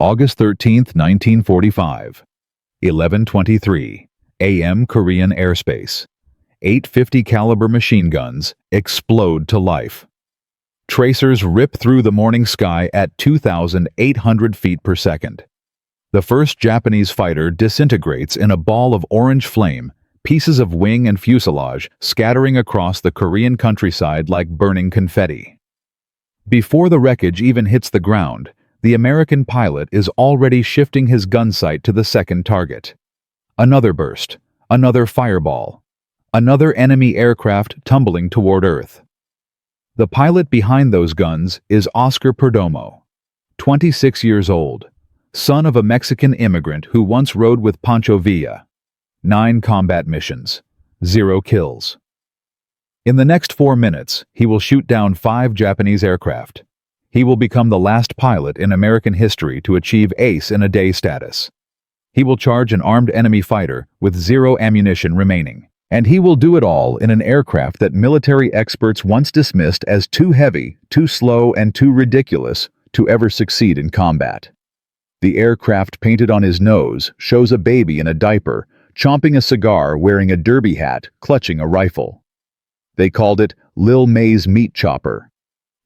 August 13, 1945. 11:23 a.m. Korean airspace. 850 caliber machine guns explode to life. Tracers rip through the morning sky at 2,800 feet per second. The first Japanese fighter disintegrates in a ball of orange flame, pieces of wing and fuselage scattering across the Korean countryside like burning confetti. Before the wreckage even hits the ground, the American pilot is already shifting his gun sight to the second target. Another burst, another fireball, another enemy aircraft tumbling toward Earth. The pilot behind those guns is Oscar Perdomo, 26 years old, son of a Mexican immigrant who once rode with Pancho Villa. 9 combat missions, 0 kills. In the next 4 minutes, he will shoot down 5 Japanese aircraft. He will become the last pilot in American history to achieve ace in a day status. He will charge an armed enemy fighter with 0 ammunition remaining. And he will do it all in an aircraft that military experts once dismissed as too heavy, too slow, and too ridiculous to ever succeed in combat. The aircraft painted on his nose shows a baby in a diaper, chomping a cigar, wearing a derby hat, clutching a rifle. They called it Lil May's Meat Chopper.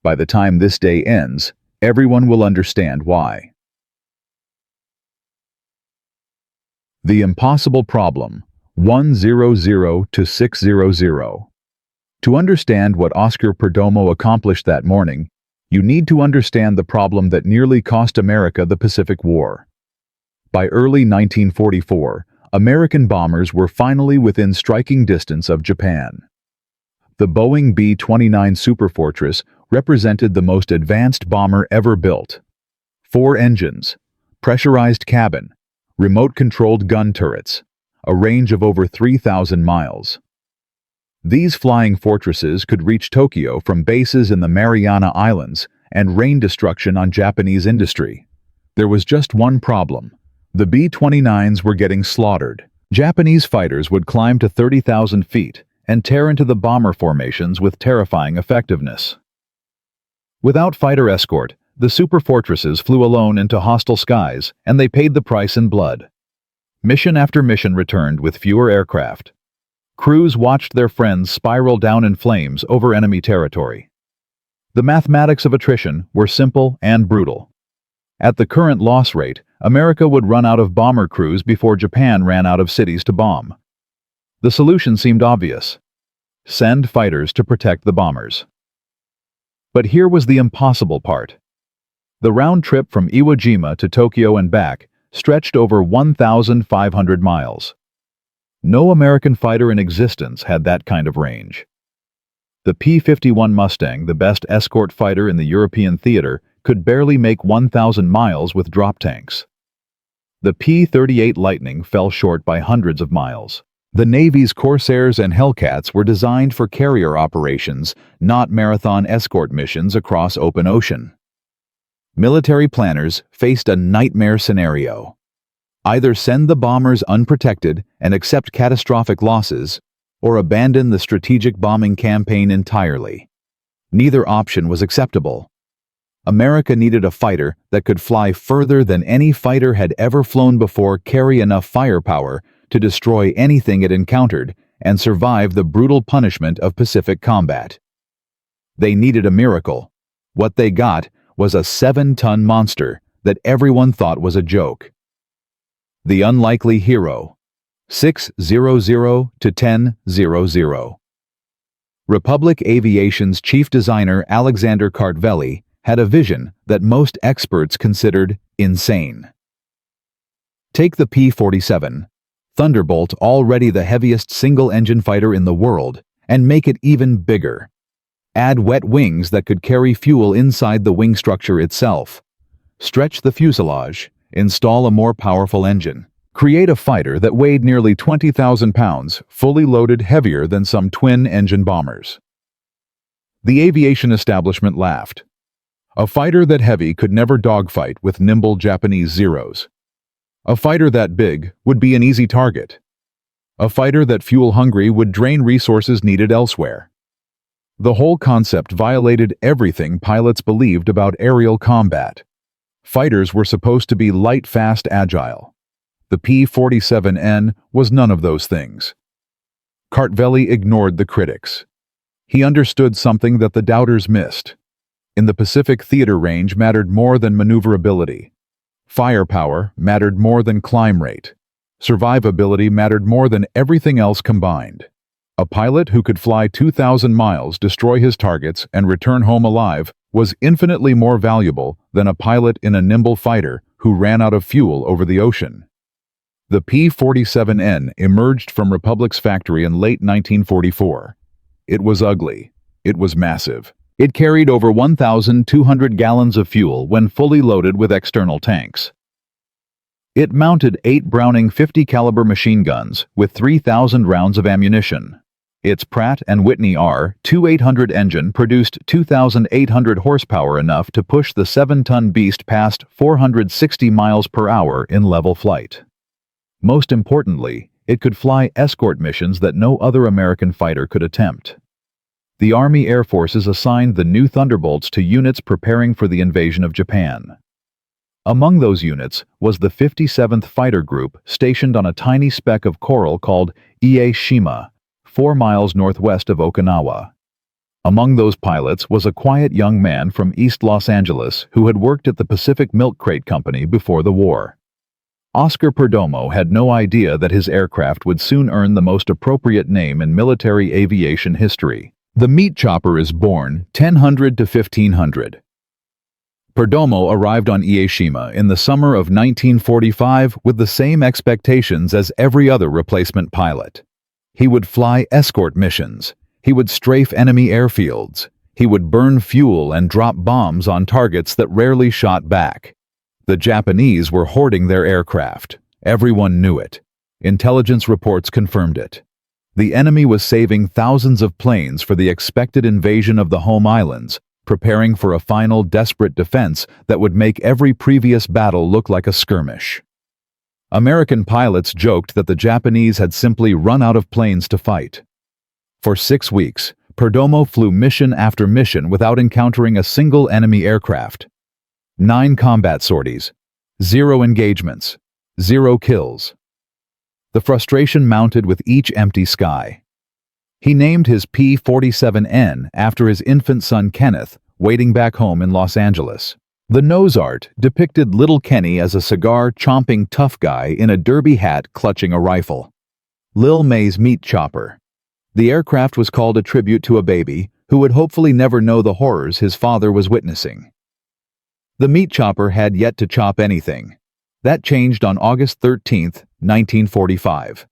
By the time this day ends, everyone will understand why. The Impossible Problem, 100 to 600. To understand what Oscar Perdomo accomplished that morning, you need to understand the problem that nearly cost America the Pacific War. By early 1944, American bombers were finally within striking distance of Japan. The Boeing B-29 Superfortress represented the most advanced bomber ever built. 4 engines, pressurized cabin, remote-controlled gun turrets, a range of over 3,000 miles. These flying fortresses could reach Tokyo from bases in the Mariana Islands and rain destruction on Japanese industry. There was just one problem. The B-29s were getting slaughtered. Japanese fighters would climb to 30,000 feet and tear into the bomber formations with terrifying effectiveness. Without fighter escort, the superfortresses flew alone into hostile skies, and they paid the price in blood. Mission after mission returned with fewer aircraft. Crews watched their friends spiral down in flames over enemy territory. The mathematics of attrition were simple and brutal. At the current loss rate, America would run out of bomber crews before Japan ran out of cities to bomb. The solution seemed obvious. Send fighters to protect the bombers. But here was the impossible part. The round trip from Iwo Jima to Tokyo and back stretched over 1,500 miles. No American fighter in existence had that kind of range. The P-51 Mustang, the best escort fighter in the European theater, could barely make 1,000 miles with drop tanks. The P-38 Lightning fell short by hundreds of miles. The Navy's Corsairs and Hellcats were designed for carrier operations, not marathon escort missions across open ocean. Military planners faced a nightmare scenario. Either send the bombers unprotected and accept catastrophic losses, or abandon the strategic bombing campaign entirely. Neither option was acceptable. America needed a fighter that could fly further than any fighter had ever flown before, carry enough firepower to destroy anything it encountered, and survive the brutal punishment of Pacific combat. They needed a miracle. What they got was a 7-ton monster that everyone thought was a joke. The Unlikely Hero, 600 to 1000. Republic Aviation's chief designer Alexander Kartveli had a vision that most experts considered insane. Take the P-47 Thunderbolt, already the heaviest single-engine fighter in the world, and make it even bigger. Add wet wings that could carry fuel inside the wing structure itself. Stretch the fuselage, install a more powerful engine. Create a fighter that weighed nearly 20,000 pounds, fully loaded, heavier than some twin-engine bombers. The aviation establishment laughed. A fighter that heavy could never dogfight with nimble Japanese Zeros. A fighter that big would be an easy target. A fighter that fuel-hungry would drain resources needed elsewhere. The whole concept violated everything pilots believed about aerial combat. Fighters were supposed to be light, fast, agile. The P-47N was none of those things. Kartveli ignored the critics. He understood something that the doubters missed. In the Pacific, theater range mattered more than maneuverability. Firepower mattered more than climb rate. Survivability mattered more than everything else combined. A pilot who could fly 2,000 miles, destroy his targets, and return home alive was infinitely more valuable than a pilot in a nimble fighter who ran out of fuel over the ocean. The P-47N emerged from Republic's factory in late 1944. It was ugly. It was massive. It carried over 1,200 gallons of fuel when fully loaded with external tanks. It mounted 8 Browning 50 caliber machine guns with 3,000 rounds of ammunition. Its Pratt & Whitney R-2800 engine produced 2,800 horsepower, enough to push the 7-ton beast past 460 miles per hour in level flight. Most importantly, it could fly escort missions that no other American fighter could attempt. The Army Air Forces assigned the new Thunderbolts to units preparing for the invasion of Japan. Among those units was the 57th Fighter Group, stationed on a tiny speck of coral called Ie-Shima, 4 miles northwest of Okinawa. Among those pilots was a quiet young man from East Los Angeles who had worked at the Pacific Milk Crate Company before the war. Oscar Perdomo had no idea that his aircraft would soon earn the most appropriate name in military aviation history. The meat chopper is born 1000 to 1500. Perdomo arrived on Ie-Shima in the summer of 1945 with the same expectations as every other replacement pilot. He would fly escort missions. He would strafe enemy airfields. He would burn fuel and drop bombs on targets that rarely shot back. The Japanese were hoarding their aircraft. Everyone knew it. Intelligence reports confirmed it. The enemy was saving thousands of planes for the expected invasion of the home islands, preparing for a final desperate defense that would make every previous battle look like a skirmish. American pilots joked that the Japanese had simply run out of planes to fight. For 6 weeks, Perdomo flew mission after mission without encountering a single enemy aircraft. 9 combat sorties, 0 engagements, 0 kills. The frustration mounted with each empty sky. He named his P-47N after his infant son Kenneth, waiting back home in Los Angeles. The nose art depicted little Kenny as a cigar-chomping tough guy in a derby hat clutching a rifle. Lil May's meat chopper. The aircraft was called a tribute to a baby who would hopefully never know the horrors his father was witnessing. The meat chopper had yet to chop anything. That changed on August 13, 1945.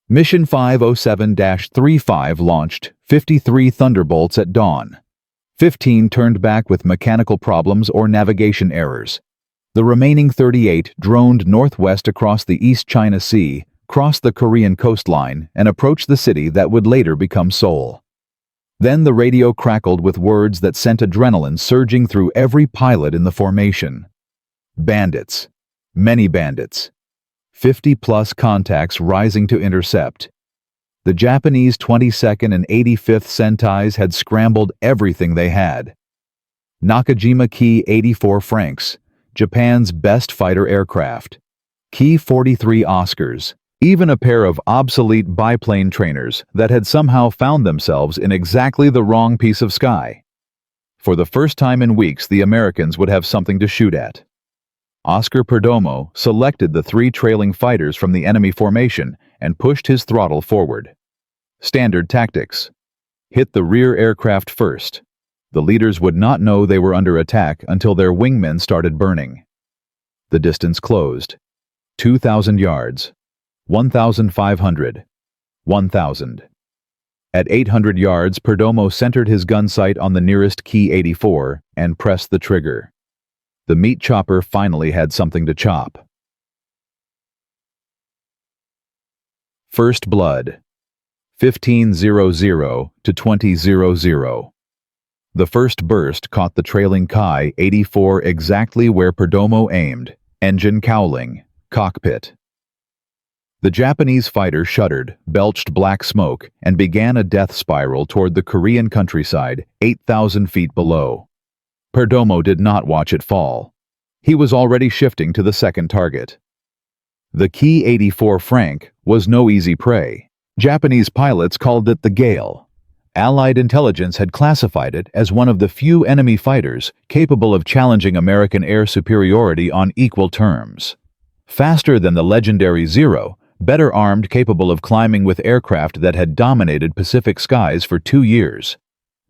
Mission 507-35 launched 53 Thunderbolts at dawn. 15 turned back with mechanical problems or navigation errors. The remaining 38 droned northwest across the East China Sea, crossed the Korean coastline, and approached the city that would later become Seoul. Then the radio crackled with words that sent adrenaline surging through every pilot in the formation. Bandits. Many bandits. 50-plus contacts rising to intercept. The Japanese 22nd and 85th Sentais had scrambled everything they had. Nakajima Ki-84 Franks, Japan's best fighter aircraft. Ki-43 Oscars, even a pair of obsolete biplane trainers that had somehow found themselves in exactly the wrong piece of sky. For the first time in weeks, the Americans would have something to shoot at. Oscar Perdomo selected the 3 trailing fighters from the enemy formation and pushed his throttle forward. Standard tactics. Hit the rear aircraft first. The leaders would not know they were under attack until their wingmen started burning. The distance closed. 2,000 yards. 1,500. 1,000. At 800 yards, Perdomo centered his gun sight on the nearest Ki-84 and pressed the trigger. The meat chopper finally had something to chop. First blood. 15:00 to 20:00. The first burst caught the trailing Ki-84 exactly where Perdomo aimed, engine cowling, cockpit. The Japanese fighter shuddered, belched black smoke, and began a death spiral toward the Korean countryside, 8,000 feet below. Perdomo did not watch it fall. He was already shifting to the second target. The Ki-84 Frank was no easy prey. Japanese pilots called it the Gale. Allied intelligence had classified it as one of the few enemy fighters capable of challenging American air superiority on equal terms. Faster than the legendary Zero, better armed, capable of climbing with aircraft that had dominated Pacific skies for 2 years.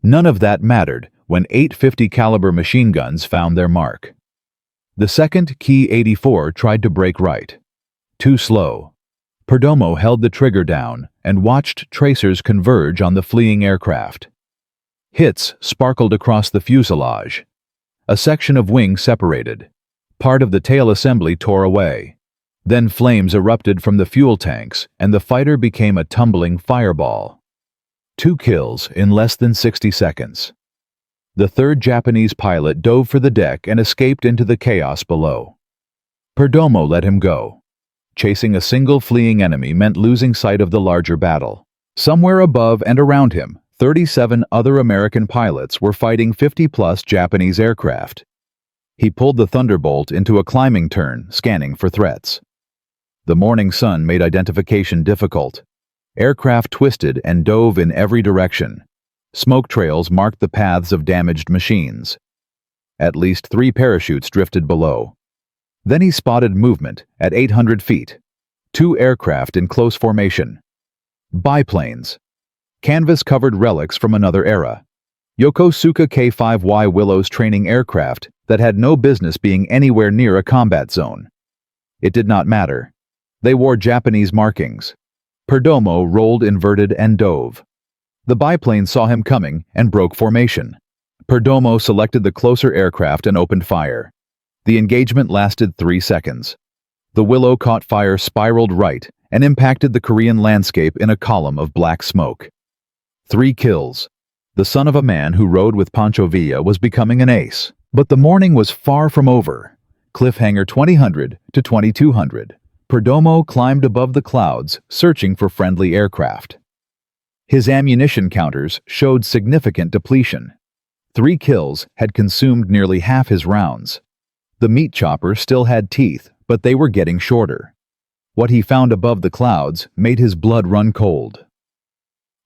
None of that mattered when 850 caliber machine guns found their mark. The second Ki-84 tried to break right. Too slow. Perdomo held the trigger down and watched tracers converge on the fleeing aircraft. Hits sparkled across the fuselage. A section of wing separated. Part of the tail assembly tore away. Then flames erupted from the fuel tanks, and the fighter became a tumbling fireball. 2 kills in less than 60 seconds. The third Japanese pilot dove for the deck and escaped into the chaos below. Perdomo let him go. Chasing a single fleeing enemy meant losing sight of the larger battle. Somewhere above and around him, 37 other American pilots were fighting 50-plus Japanese aircraft. He pulled the Thunderbolt into a climbing turn, scanning for threats. The morning sun made identification difficult. Aircraft twisted and dove in every direction. Smoke trails marked the paths of damaged machines. At least 3 parachutes drifted below. Then he spotted movement at 800 feet. 2 aircraft in close formation. Biplanes. Canvas-covered relics from another era. Yokosuka K-5Y Willows training aircraft that had no business being anywhere near a combat zone. It did not matter. They wore Japanese markings. Perdomo rolled inverted and dove. The biplane saw him coming and broke formation. Perdomo selected the closer aircraft and opened fire. The engagement lasted 3 seconds. The Willow caught fire, spiraled right, and impacted the Korean landscape in a column of black smoke. 3 kills. The son of a man who rode with Pancho Villa was becoming an ace. But the morning was far from over. Cliffhanger 2000 to 2200. Perdomo climbed above the clouds, searching for friendly aircraft. His ammunition counters showed significant depletion. 3 kills had consumed nearly half his rounds. The meat chopper still had teeth, but they were getting shorter. What he found above the clouds made his blood run cold.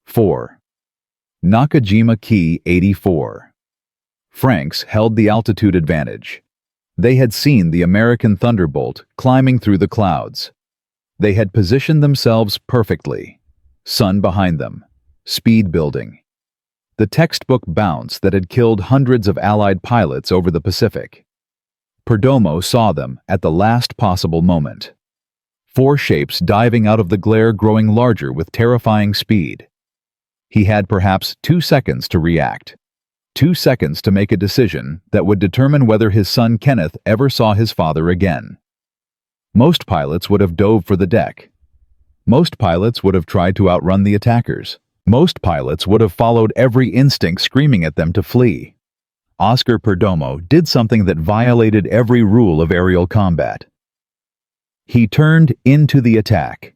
4. Nakajima Ki-84. Franks held the altitude advantage. They had seen the American Thunderbolt climbing through the clouds. They had positioned themselves perfectly. Sun behind them. Speed building. The textbook bounce that had killed hundreds of Allied pilots over the Pacific. Perdomo saw them at the last possible moment. 4 shapes diving out of the glare, growing larger with terrifying speed. He had perhaps 2 seconds to react. 2 seconds to make a decision that would determine whether his son Kenneth ever saw his father again. Most pilots would have dove for the deck. Most pilots would have tried to outrun the attackers. Most pilots would have followed every instinct screaming at them to flee. Oscar Perdomo did something that violated every rule of aerial combat. He turned into the attack.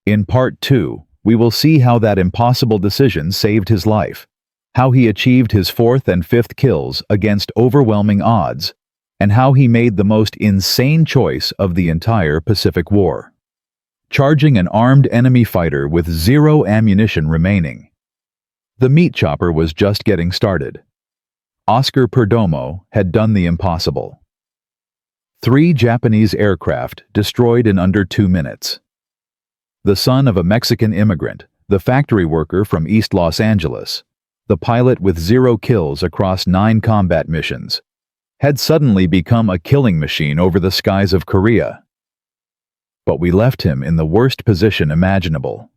In Part 2, we will see how that impossible decision saved his life, how he achieved his 4th and 5th kills against overwhelming odds, and how he made the most insane choice of the entire Pacific War. Charging an armed enemy fighter with 0 ammunition remaining. The meat chopper was just getting started. Oscar Perdomo had done the impossible. 3 Japanese aircraft destroyed in under 2 minutes. The son of a Mexican immigrant, the factory worker from East Los Angeles, the pilot with 0 kills across 9 combat missions, had suddenly become a killing machine over the skies of Korea. But we left him in the worst position imaginable.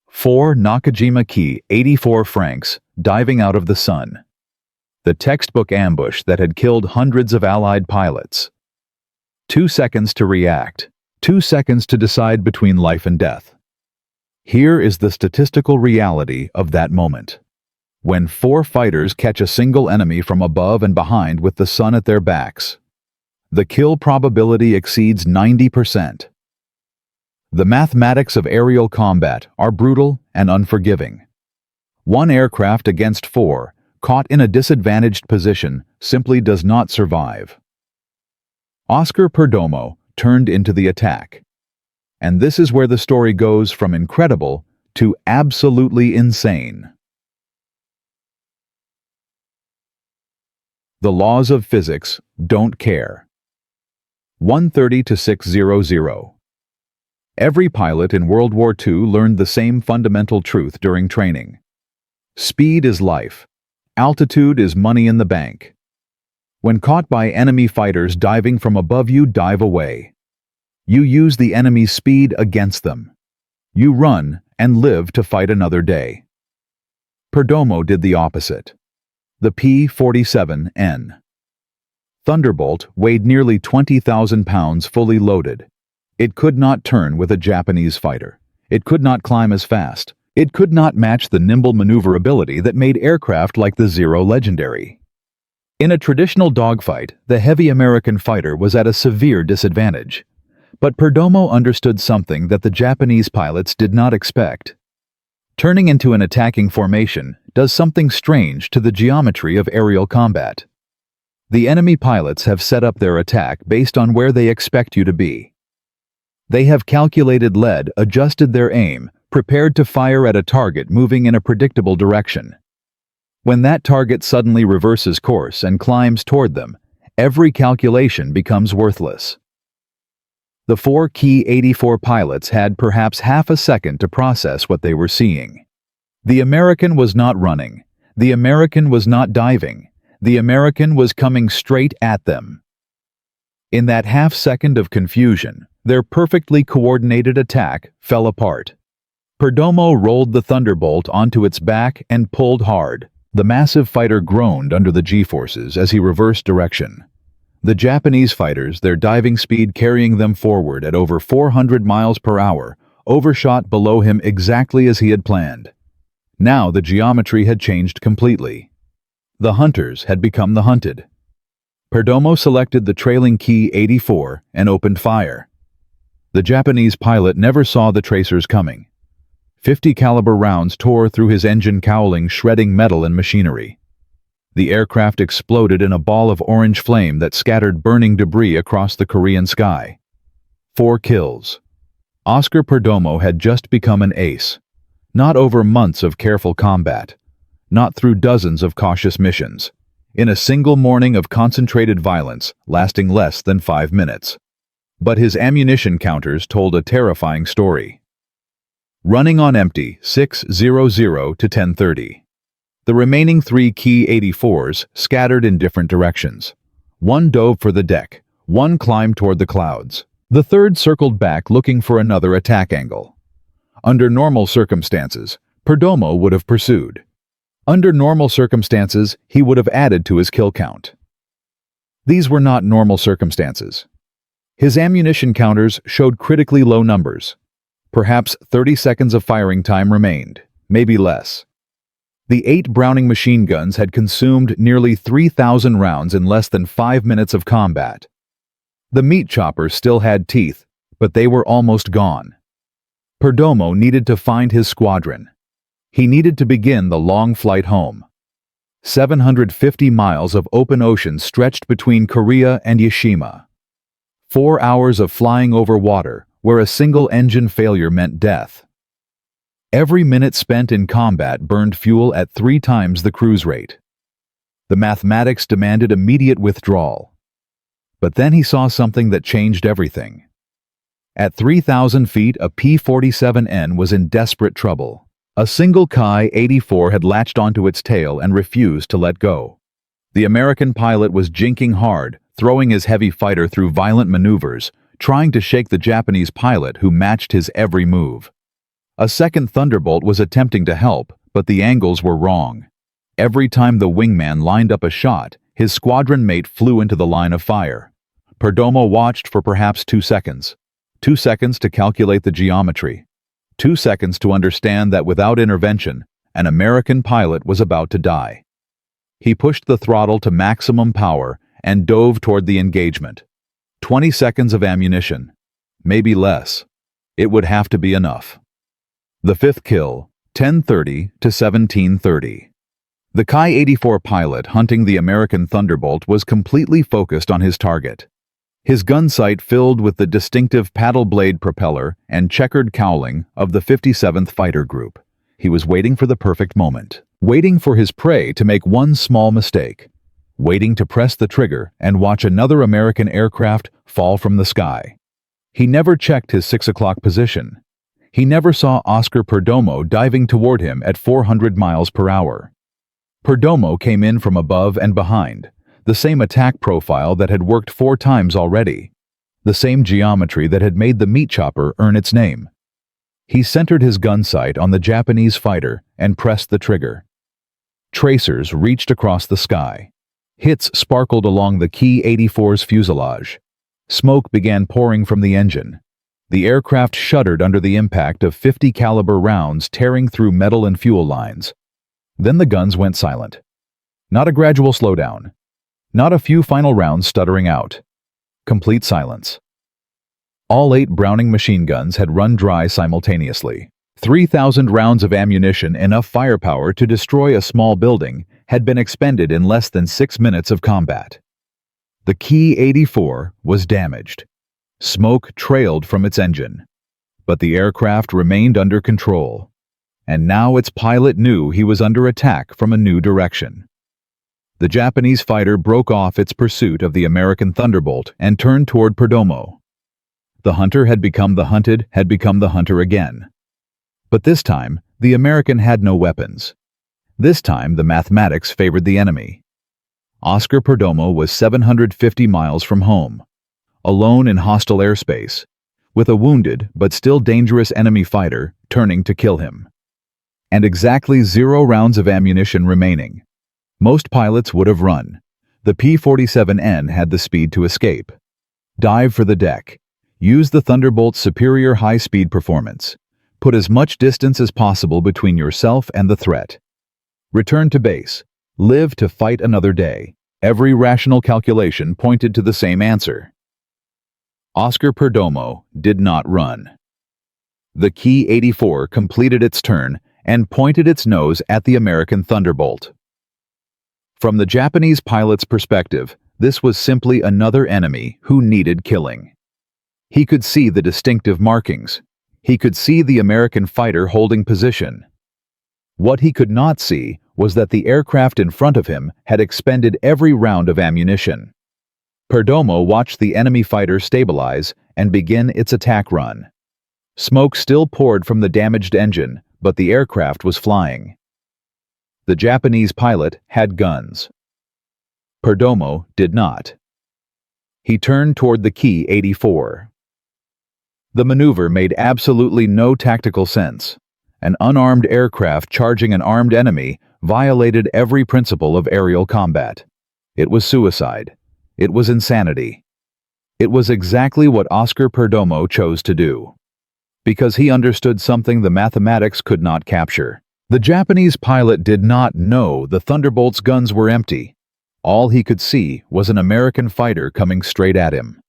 4 Nakajima Ki-84 Franks diving out of the sun. The textbook ambush that had killed hundreds of Allied pilots. 2 seconds to react. 2 seconds to decide between life and death. Here is the statistical reality of that moment. When 4 fighters catch a single enemy from above and behind with the sun at their backs, the kill probability exceeds 90%. The mathematics of aerial combat are brutal and unforgiving. 1 aircraft against 4, caught in a disadvantaged position, simply does not survive. Oscar Perdomo turned into the attack. And this is where the story goes from incredible to absolutely insane. The laws of physics don't care. 130 to 600. Every pilot in World War II learned the same fundamental truth during training. Speed is life. Altitude is money in the bank. When caught by enemy fighters diving from above you, dive away. You use the enemy's speed against them. You run and live to fight another day. Perdomo did the opposite. The P-47 Thunderbolt weighed nearly 20,000 pounds fully loaded. It could not turn with a Japanese fighter. It could not climb as fast. It could not match the nimble maneuverability that made aircraft like the Zero legendary. In a traditional dogfight, the heavy American fighter was at a severe disadvantage. But Perdomo understood something that the Japanese pilots did not expect. Turning into an attacking formation does something strange to the geometry of aerial combat. The enemy pilots have set up their attack based on where they expect you to be. They have calculated lead, adjusted their aim, prepared to fire at a target moving in a predictable direction. When that target suddenly reverses course and climbs toward them, every calculation becomes worthless. The four Ki-84 pilots had perhaps half a second to process what they were seeing. The American was not running. The American was not diving. The American was coming straight at them. In that half second of confusion, their perfectly coordinated attack fell apart. Perdomo rolled the Thunderbolt onto its back and pulled hard. The massive fighter groaned under the G-forces as he reversed direction. The Japanese fighters, their diving speed carrying them forward at over 400 miles per hour, overshot below him exactly as he had planned. Now the geometry had changed completely. The hunters had become the hunted. Perdomo selected the trailing Ki-84 and opened fire. The Japanese pilot never saw the tracers coming. 50 caliber rounds tore through his engine cowling, shredding metal and machinery. The aircraft exploded in a ball of orange flame that scattered burning debris across the Korean sky. 4 kills. Oscar Perdomo had just become an ace. Not over months of careful combat. Not through dozens of cautious missions. In a single morning of concentrated violence, lasting less than 5 minutes. But his ammunition counters told a terrifying story. Running on empty, 600 to 1030. The remaining 3 Ki-84s scattered in different directions. One dove for the deck, one climbed toward the clouds. The third circled back looking for another attack angle. Under normal circumstances, Perdomo would have pursued. Under normal circumstances, he would have added to his kill count. These were not normal circumstances. His ammunition counters showed critically low numbers. Perhaps 30 seconds of firing time remained, maybe less. The 8 Browning machine guns had consumed nearly 3,000 rounds in less than 5 minutes of combat. The meat choppers still had teeth, but they were almost gone. Perdomo needed to find his squadron. He needed to begin the long flight home. 750 miles of open ocean stretched between Korea and Yashima. 4 hours of flying over water, where a single engine failure meant death. Every minute spent in combat burned fuel at 3 times the cruise rate. The mathematics demanded immediate withdrawal. But then he saw something that changed everything. At 3,000 feet, a P-47 was in desperate trouble. A single Ki-84 had latched onto its tail and refused to let go. The American pilot was jinking hard, throwing his heavy fighter through violent maneuvers, trying to shake the Japanese pilot who matched his every move. A second Thunderbolt was attempting to help, but the angles were wrong. Every time the wingman lined up a shot, his squadron mate flew into the line of fire. Perdomo watched for perhaps 2 seconds. 2 seconds to calculate the geometry. 2 seconds to understand that without intervention, an American pilot was about to die. He pushed the throttle to maximum power and dove toward the engagement. 20 seconds of ammunition. Maybe less. It would have to be enough. The 5th kill, 10:30 to 17:30. The Ki-84 pilot hunting the American Thunderbolt was completely focused on his target. his gun sight filled with the distinctive paddle blade propeller and checkered cowling of the 57th Fighter Group. He was waiting for the perfect moment, waiting for his prey to make one small mistake, waiting to press the trigger and watch another American aircraft fall from the sky. He never checked his 6 o'clock position. He never saw Oscar Perdomo diving toward him at 400 miles per hour. Perdomo came in from above and behind, the same attack profile that had worked 4 times already, the same geometry that had made the meat chopper earn its name. He centered his gun sight on the Japanese fighter and pressed the trigger. Tracers reached across the sky. Hits sparkled along the Ki-84's fuselage. Smoke began pouring from the engine. The aircraft shuddered under the impact of 50 caliber rounds tearing through metal and fuel lines. Then the guns went silent. Not a gradual slowdown. Not a few final rounds stuttering out. Complete silence. All 8 Browning machine guns had run dry simultaneously. 3,000 rounds of ammunition, enough firepower to destroy a small building, had been expended in less than 6 minutes of combat. The Ki-84 was damaged. Smoke trailed from its engine. But the aircraft remained under control. And now its pilot knew he was under attack from a new direction. The Japanese fighter broke off its pursuit of the American Thunderbolt and turned toward Perdomo. The hunter had become the hunter again. But this time, the American had no weapons. This time, the mathematics favored the enemy. Oscar Perdomo was 750 miles from home, alone in hostile airspace, with a wounded but still dangerous enemy fighter turning to kill him. And exactly 0 rounds of ammunition remaining. Most pilots would have run. The P-47N had the speed to escape. Dive for the deck. Use the Thunderbolt's superior high-speed performance. Put as much distance as possible between yourself and the threat. Return to base. Live to fight another day. Every rational calculation pointed to the same answer. Oscar Perdomo did not run. The Ki-84 completed its turn and pointed its nose at the American Thunderbolt. From the Japanese pilot's perspective, this was simply another enemy who needed killing. He could see the distinctive markings. He could see the American fighter holding position. What he could not see was that the aircraft in front of him had expended every round of ammunition. Perdomo watched the enemy fighter stabilize and begin its attack run. Smoke still poured from the damaged engine, but the aircraft was flying. The Japanese pilot had guns. Perdomo did not. He turned toward the Ki-84. The maneuver made absolutely no tactical sense. An unarmed aircraft charging an armed enemy violated every principle of aerial combat. It was suicide. It was insanity. It was exactly what Oscar Perdomo chose to do. Because he understood something the mathematics could not capture. The Japanese pilot did not know the Thunderbolt's guns were empty. All he could see was an American fighter coming straight at him.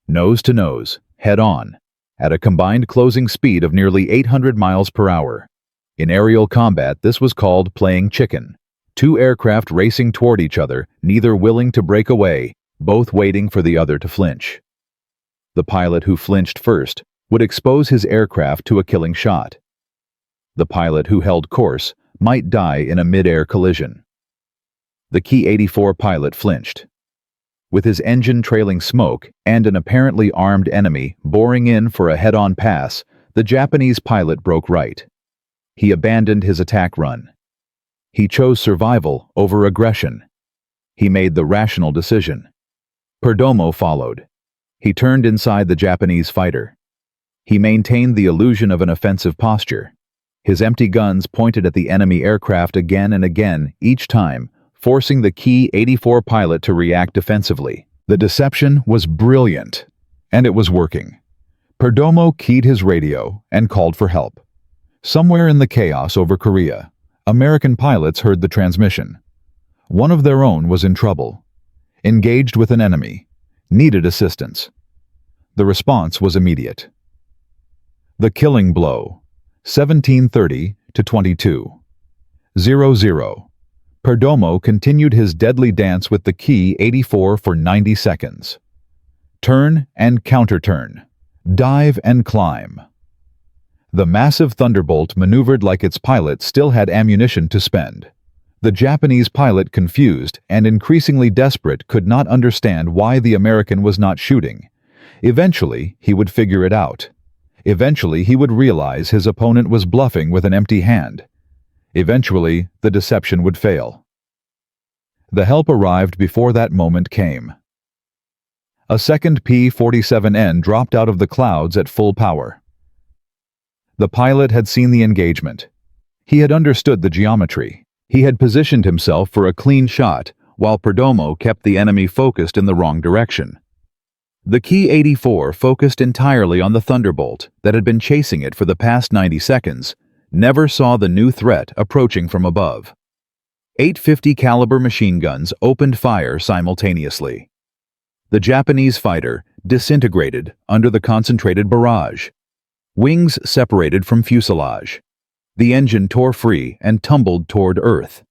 Nose to nose, head on, at a combined closing speed of nearly 800 miles per hour. In aerial combat, this was called playing chicken. 2 aircraft racing toward each other, neither willing to break away, both waiting for the other to flinch. The pilot who flinched first would expose his aircraft to a killing shot. The pilot who held course might die in a mid-air collision. The Ki-84 pilot flinched. With his engine trailing smoke and an apparently armed enemy boring in for a head-on pass, the Japanese pilot broke right. He abandoned his attack run. He chose survival over aggression. He made the rational decision. Perdomo followed. He turned inside the Japanese fighter. He maintained the illusion of an offensive posture. His empty guns pointed at the enemy aircraft again and again, each time, forcing the Ki-84 pilot to react defensively. The deception was brilliant, and it was working. Perdomo keyed his radio and called for help. Somewhere in the chaos over Korea, American pilots heard the transmission. One of their own was in trouble, engaged with an enemy, needed assistance. The response was immediate. The killing blow. 1730 to 22. 00. Perdomo continued his deadly dance with the Ki-84 for 90 seconds. Turn and counter-turn. Dive and climb. The massive Thunderbolt maneuvered like its pilot still had ammunition to spend. The Japanese pilot, confused and increasingly desperate, could not understand why the American was not shooting. Eventually, he would figure it out. Eventually, he would realize his opponent was bluffing with an empty hand. Eventually, the deception would fail. The help arrived before that moment came. A second P-47N dropped out of the clouds at full power. The pilot had seen the engagement. He had understood the geometry. He had positioned himself for a clean shot, while Perdomo kept the enemy focused in the wrong direction. The Ki-84 focused entirely on the Thunderbolt that had been chasing it for the past 90 seconds, never saw the new threat approaching from above. 850 caliber machine guns opened fire simultaneously. The Japanese fighter disintegrated under the concentrated barrage. Wings separated from fuselage. The engine tore free and tumbled toward Earth.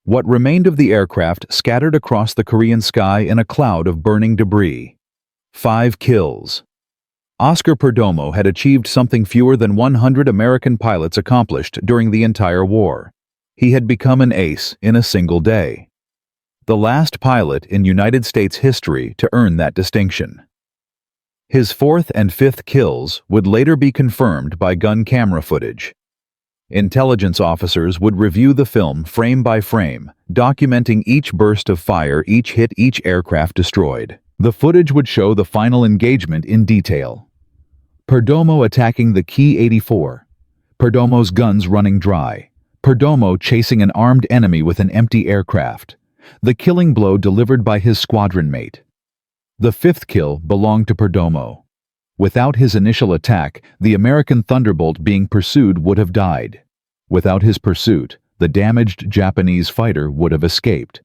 What remained of the aircraft scattered across the Korean sky in a cloud of burning debris. 5 kills. Oscar Perdomo had achieved something fewer than 100 American pilots accomplished during the entire war. He had become an ace in a single day. The last pilot in United States history to earn that distinction. His 4th and 5th kills would later be confirmed by gun camera footage. Intelligence officers would review the film frame by frame, documenting each burst of fire, each hit, each aircraft destroyed. The footage would show the final engagement in detail. Perdomo attacking the Ki-84. Perdomo's guns running dry. Perdomo chasing an armed enemy with an empty aircraft. The killing blow delivered by his squadron mate. The 5th kill belonged to Perdomo. Without his initial attack, the American Thunderbolt being pursued would have died. Without his pursuit, the damaged Japanese fighter would have escaped.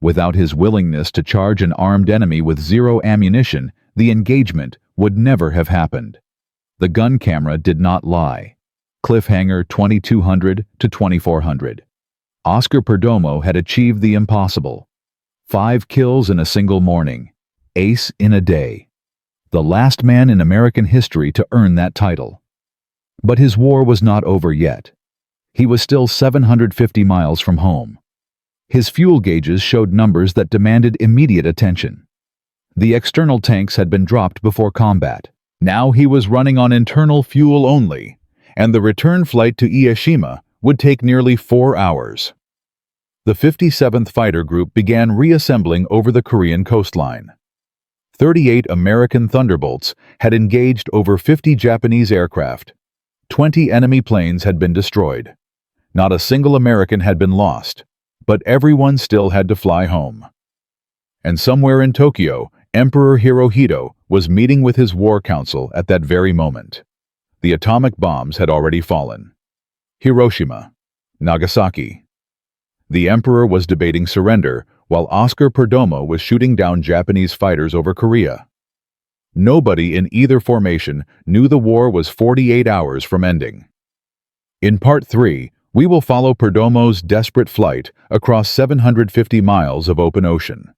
Without his willingness to charge an armed enemy with zero ammunition, the engagement would never have happened. The gun camera did not lie. Cliffhanger 2200 to 2400. Oscar Perdomo had achieved the impossible. 5 kills in a single morning. Ace in a day. The last man in American history to earn that title. But his war was not over yet. He was still 750 miles from home. His fuel gauges showed numbers that demanded immediate attention. The external tanks had been dropped before combat. Now he was running on internal fuel only, and the return flight to Ieshima would take nearly 4 hours. The 57th Fighter Group began reassembling over the Korean coastline. 38 American Thunderbolts had engaged over 50 Japanese aircraft. 20 enemy planes had been destroyed. Not a single American had been lost, but everyone still had to fly home. And somewhere in Tokyo, Emperor Hirohito was meeting with his war council at that very moment. The atomic bombs had already fallen. Hiroshima, Nagasaki. The emperor was debating surrender, while Oscar Perdomo was shooting down Japanese fighters over Korea. Nobody in either formation knew the war was 48 hours from ending. In Part 3, we will follow Perdomo's desperate flight across 750 miles of open ocean.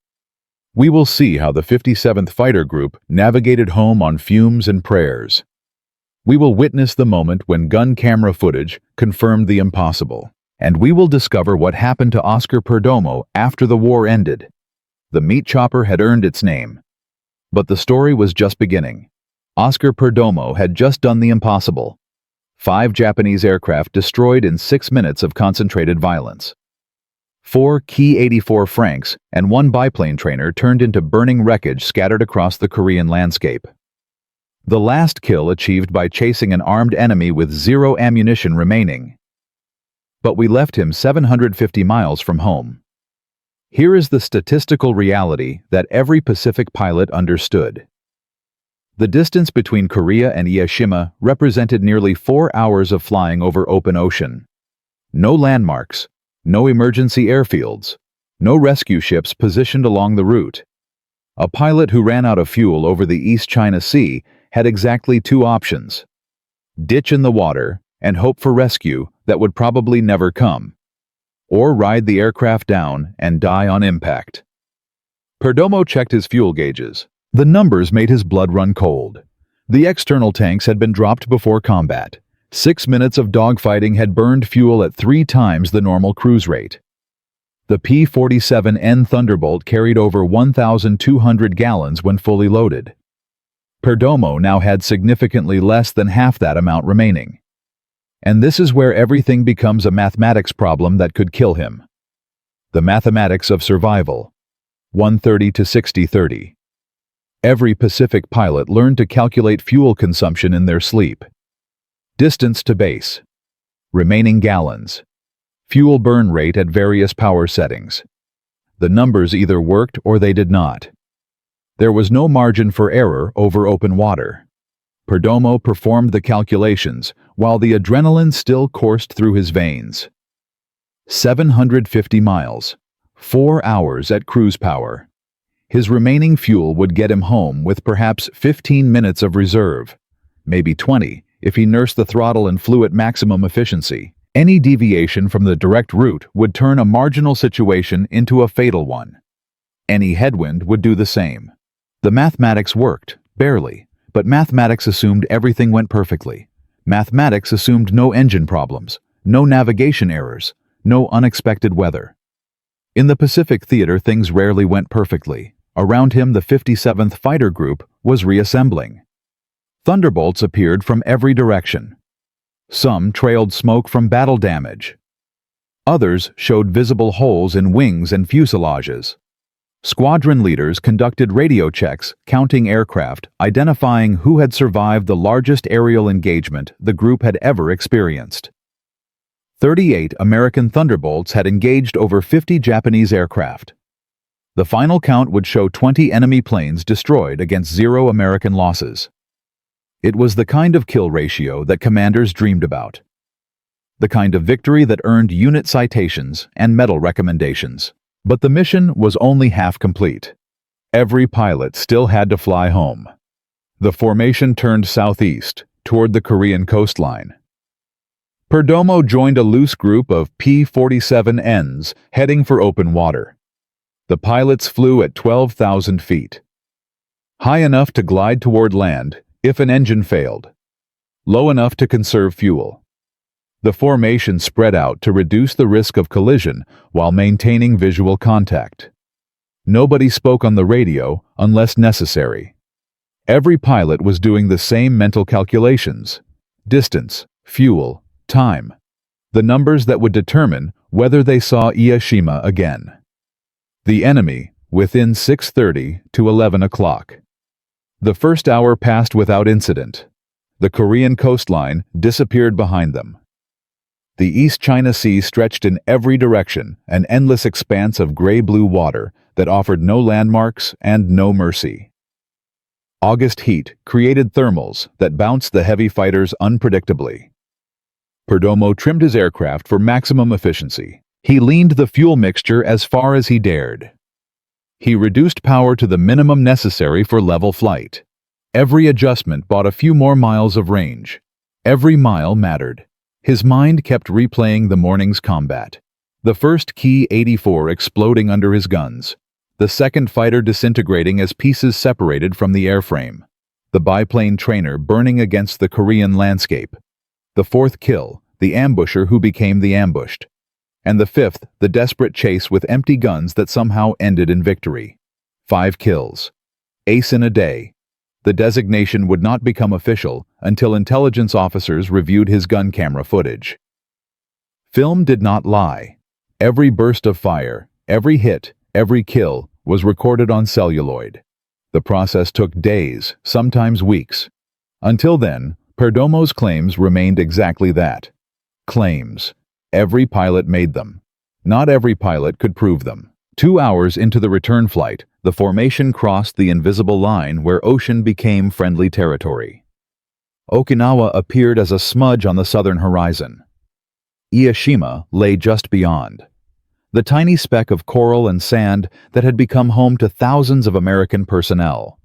We will see how the 57th Fighter Group navigated home on fumes and prayers. We will witness the moment when gun camera footage confirmed the impossible. And we will discover what happened to Oscar Perdomo after the war ended. The meat chopper had earned its name. But the story was just beginning. Oscar Perdomo had just done the impossible. 5 Japanese aircraft destroyed in 6 minutes of concentrated violence. 4 Ki-84 Franks and 1 biplane trainer turned into burning wreckage scattered across the Korean landscape. The last kill achieved by chasing an armed enemy with zero ammunition remaining. But we left him 750 miles from home. Here is the statistical reality that every Pacific pilot understood. The distance between Korea and Ieshima represented nearly 4 hours of flying over open ocean. No landmarks, no emergency airfields, no rescue ships positioned along the route. A pilot who ran out of fuel over the East China Sea had exactly 2 options: ditch in the water and hope for rescue that would probably never come, or ride the aircraft down and die on impact. Perdomo checked his fuel gauges. The numbers made his blood run cold. The external tanks had been dropped before combat. 6 minutes of dogfighting had burned fuel at 3 times the normal cruise rate. The P-47 Thunderbolt carried over 1,200 gallons when fully loaded. Perdomo now had significantly less than half that amount remaining. And this is where everything becomes a mathematics problem that could kill him. The mathematics of survival. 130 to 60-30. Every Pacific pilot learned to calculate fuel consumption in their sleep. Distance to base. Remaining gallons. Fuel burn rate at various power settings. The numbers either worked or they did not. There was no margin for error over open water. Perdomo performed the calculations while the adrenaline still coursed through his veins. 750 miles. 4 hours at cruise power. His remaining fuel would get him home with perhaps 15 minutes of reserve, maybe 20 if he nursed the throttle and flew at maximum efficiency. Any deviation from the direct route would turn a marginal situation into a fatal one. Any headwind would do the same. The mathematics worked, barely, but mathematics assumed everything went perfectly. Mathematics assumed no engine problems, no navigation errors, no unexpected weather. In the Pacific theater, things rarely went perfectly. Around him, the 57th Fighter Group was reassembling. Thunderbolts appeared from every direction. Some trailed smoke from battle damage. Others showed visible holes in wings and fuselages. Squadron leaders conducted radio checks, counting aircraft, identifying who had survived the largest aerial engagement the group had ever experienced. 38 American Thunderbolts had engaged over 50 Japanese aircraft. The final count would show 20 enemy planes destroyed against 0 American losses. It was the kind of kill ratio that commanders dreamed about. The kind of victory that earned unit citations and medal recommendations. But the mission was only half complete. Every pilot still had to fly home. The formation turned southeast, toward the Korean coastline. Perdomo joined a loose group of P-47Ns heading for open water. The pilots flew at 12,000 feet. High enough to glide toward land if an engine failed. Low enough to conserve fuel. The formation spread out to reduce the risk of collision while maintaining visual contact. Nobody spoke on the radio unless necessary. Every pilot was doing the same mental calculations: distance, fuel, time. The numbers that would determine whether they saw Ieshima again. The enemy, within 6:30 to 11 o'clock. The first hour passed without incident. The Korean coastline disappeared behind them. The East China Sea stretched in every direction, an endless expanse of gray-blue water that offered no landmarks and no mercy. August heat created thermals that bounced the heavy fighters unpredictably. Perdomo trimmed his aircraft for maximum efficiency. He leaned the fuel mixture as far as he dared. He reduced power to the minimum necessary for level flight. Every adjustment bought a few more miles of range. Every mile mattered. His mind kept replaying the morning's combat. The first Ki-84 exploding under his guns. The second fighter disintegrating as pieces separated from the airframe. The biplane trainer burning against the Korean landscape. The fourth kill, the ambusher who became the ambushed. And the fifth, the desperate chase with empty guns that somehow ended in victory. 5 kills. Ace in a day. The designation would not become official until intelligence officers reviewed his gun camera footage. Film did not lie. Every burst of fire, every hit, every kill was recorded on celluloid. The process took days, sometimes weeks. Until then, Perdomo's claims remained exactly that. Claims. Every pilot made them. Not every pilot could prove them. 2 hours into the return flight, the formation crossed the invisible line where ocean became friendly territory. Okinawa appeared as a smudge on the southern horizon. Ieshima lay just beyond. The tiny speck of coral and sand that had become home to thousands of American personnel.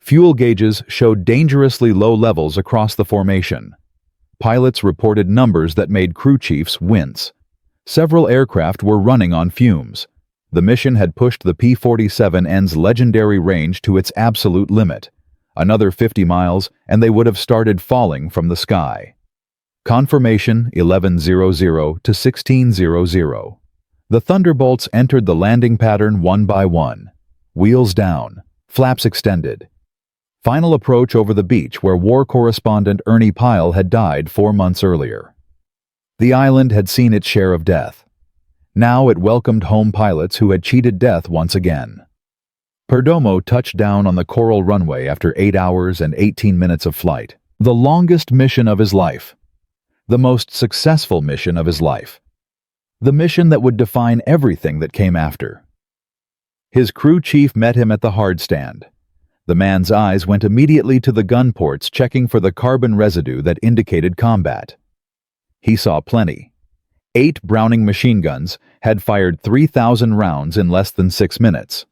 Fuel gauges showed dangerously low levels across the formation. Pilots reported numbers that made crew chiefs wince. Several aircraft were running on fumes. The mission had pushed the P-47N's legendary range to its absolute limit. Another 50 miles, and they would have started falling from the sky. Confirmation 11:00 to 16:00. The Thunderbolts entered the landing pattern one by one. Wheels down, flaps extended. Final approach over the beach where war correspondent Ernie Pyle had died 4 months earlier. The island had seen its share of death. Now it welcomed home pilots who had cheated death once again. Perdomo touched down on the coral runway after 8 hours and 18 minutes of flight. The longest mission of his life. The most successful mission of his life. The mission that would define everything that came after. His crew chief met him at the hard stand. The man's eyes went immediately to the gun ports, checking for the carbon residue that indicated combat. He saw plenty. 8 Browning machine guns had fired 3,000 rounds in less than 6 minutes.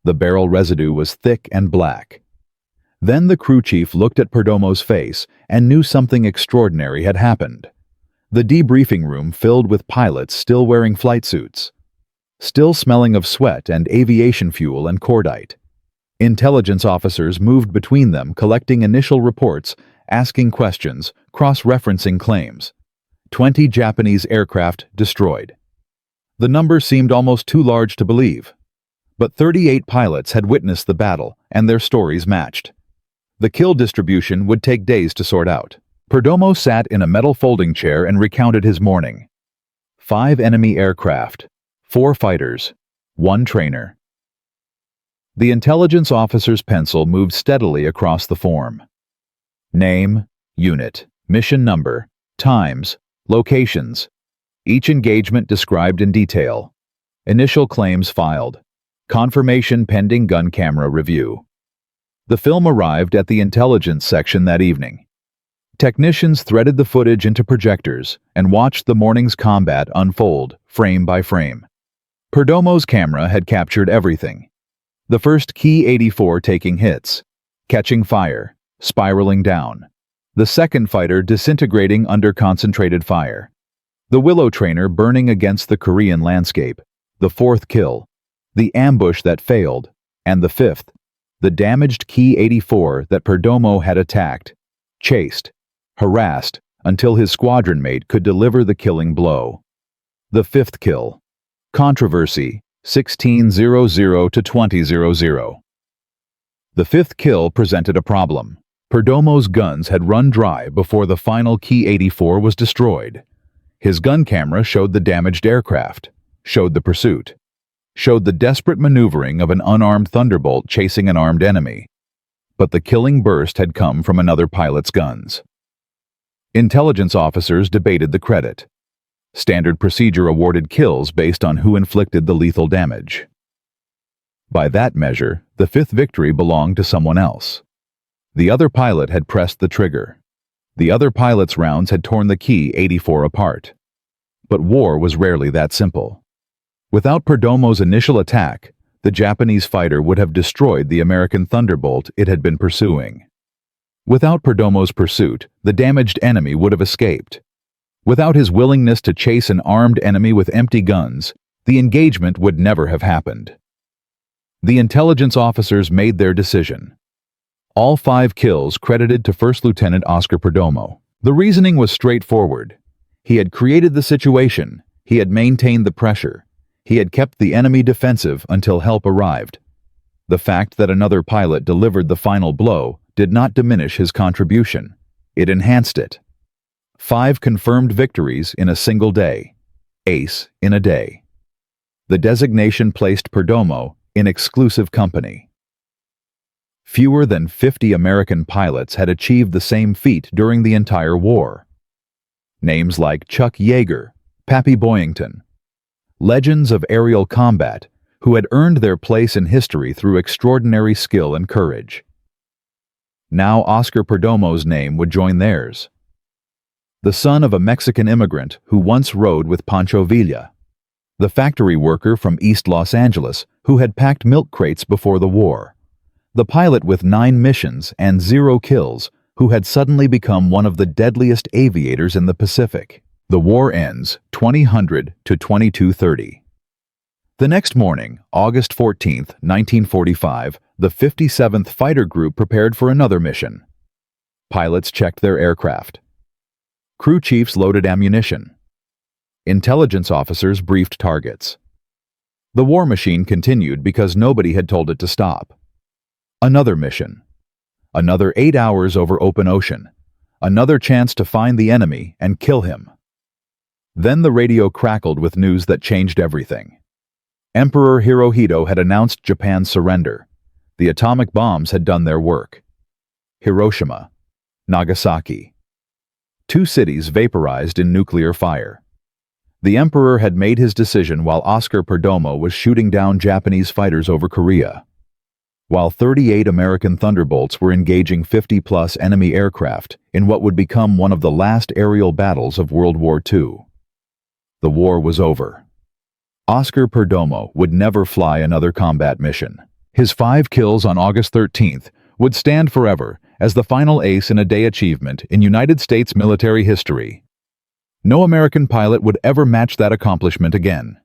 The barrel residue was thick and black. Then the crew chief looked at Perdomo's face and knew something extraordinary had happened. The debriefing room filled with pilots still wearing flight suits, still smelling of sweat and aviation fuel and cordite. Intelligence officers moved between them, collecting initial reports, asking questions, cross-referencing claims. 20 Japanese aircraft destroyed. The number seemed almost too large to believe. But 38 pilots had witnessed the battle, and their stories matched. The kill distribution would take days to sort out. Perdomo sat in a metal folding chair and recounted his morning. 5 enemy aircraft, 4 fighters, 1 trainer. The intelligence officer's pencil moved steadily across the form. Name, unit, mission number, times, locations. Each engagement described in detail. Initial claims filed. Confirmation pending gun camera review. The film arrived at the intelligence section that evening. Technicians threaded the footage into projectors and watched the morning's combat unfold, frame by frame. Perdomo's camera had captured everything. The first Ki-84 taking hits, catching fire, spiraling down. The second fighter disintegrating under concentrated fire. The Willow trainer burning against the Korean landscape. The 4th kill. The ambush that failed. And the 5th. The damaged Ki-84 that Perdomo had attacked, chased, harassed, until his squadron mate could deliver the killing blow. The 5th kill. Controversy, 16:00 to 20:00. The 5th kill presented a problem. Perdomo's guns had run dry before the final Ki-84 was destroyed. His gun camera showed the damaged aircraft, showed the pursuit, showed the desperate maneuvering of an unarmed Thunderbolt chasing an armed enemy. But the killing burst had come from another pilot's guns. Intelligence officers debated the credit. Standard procedure awarded kills based on who inflicted the lethal damage. By that measure, the 5th victory belonged to someone else. The other pilot had pressed the trigger. The other pilot's rounds had torn the Ki-84 apart. But war was rarely that simple. Without Perdomo's initial attack, the Japanese fighter would have destroyed the American Thunderbolt it had been pursuing. Without Perdomo's pursuit, the damaged enemy would have escaped. Without his willingness to chase an armed enemy with empty guns, the engagement would never have happened. The intelligence officers made their decision. All 5 kills credited to First Lieutenant Oscar Perdomo. The reasoning was straightforward. He had created the situation. He had maintained the pressure. He had kept the enemy defensive until help arrived. The fact that another pilot delivered the final blow did not diminish his contribution. It enhanced it. 5 confirmed victories in a single day. Ace in a day. The designation placed Perdomo in exclusive company. Fewer than 50 American pilots had achieved the same feat during the entire war. Names like Chuck Yeager, Pappy Boyington, legends of aerial combat who had earned their place in history through extraordinary skill and courage. Now Oscar Perdomo's name would join theirs. The son of a Mexican immigrant who once rode with Pancho Villa, the factory worker from East Los Angeles who had packed milk crates before the war, the pilot with 9 missions and 0 kills who had suddenly become one of the deadliest aviators in the Pacific. The war ends 2000 to 2230. The next morning, August 14th, 1945, the 57th Fighter Group prepared for another mission. Pilots checked their aircraft. Crew chiefs loaded ammunition. Intelligence officers briefed targets. The war machine continued because nobody had told it to stop. Another mission. Another 8 hours over open ocean. Another chance to find the enemy and kill him. Then the radio crackled with news that changed everything. Emperor Hirohito had announced Japan's surrender. The atomic bombs had done their work. Hiroshima, Nagasaki. 2 cities vaporized in nuclear fire. The emperor had made his decision while Oscar Perdomo was shooting down Japanese fighters over Korea. While 38 American Thunderbolts were engaging 50-plus enemy aircraft in what would become one of the last aerial battles of World War II. The war was over. Oscar Perdomo would never fly another combat mission. His 5 kills on August 13th would stand forever as the final ace in a day achievement in United States military history. No American pilot would ever match that accomplishment again.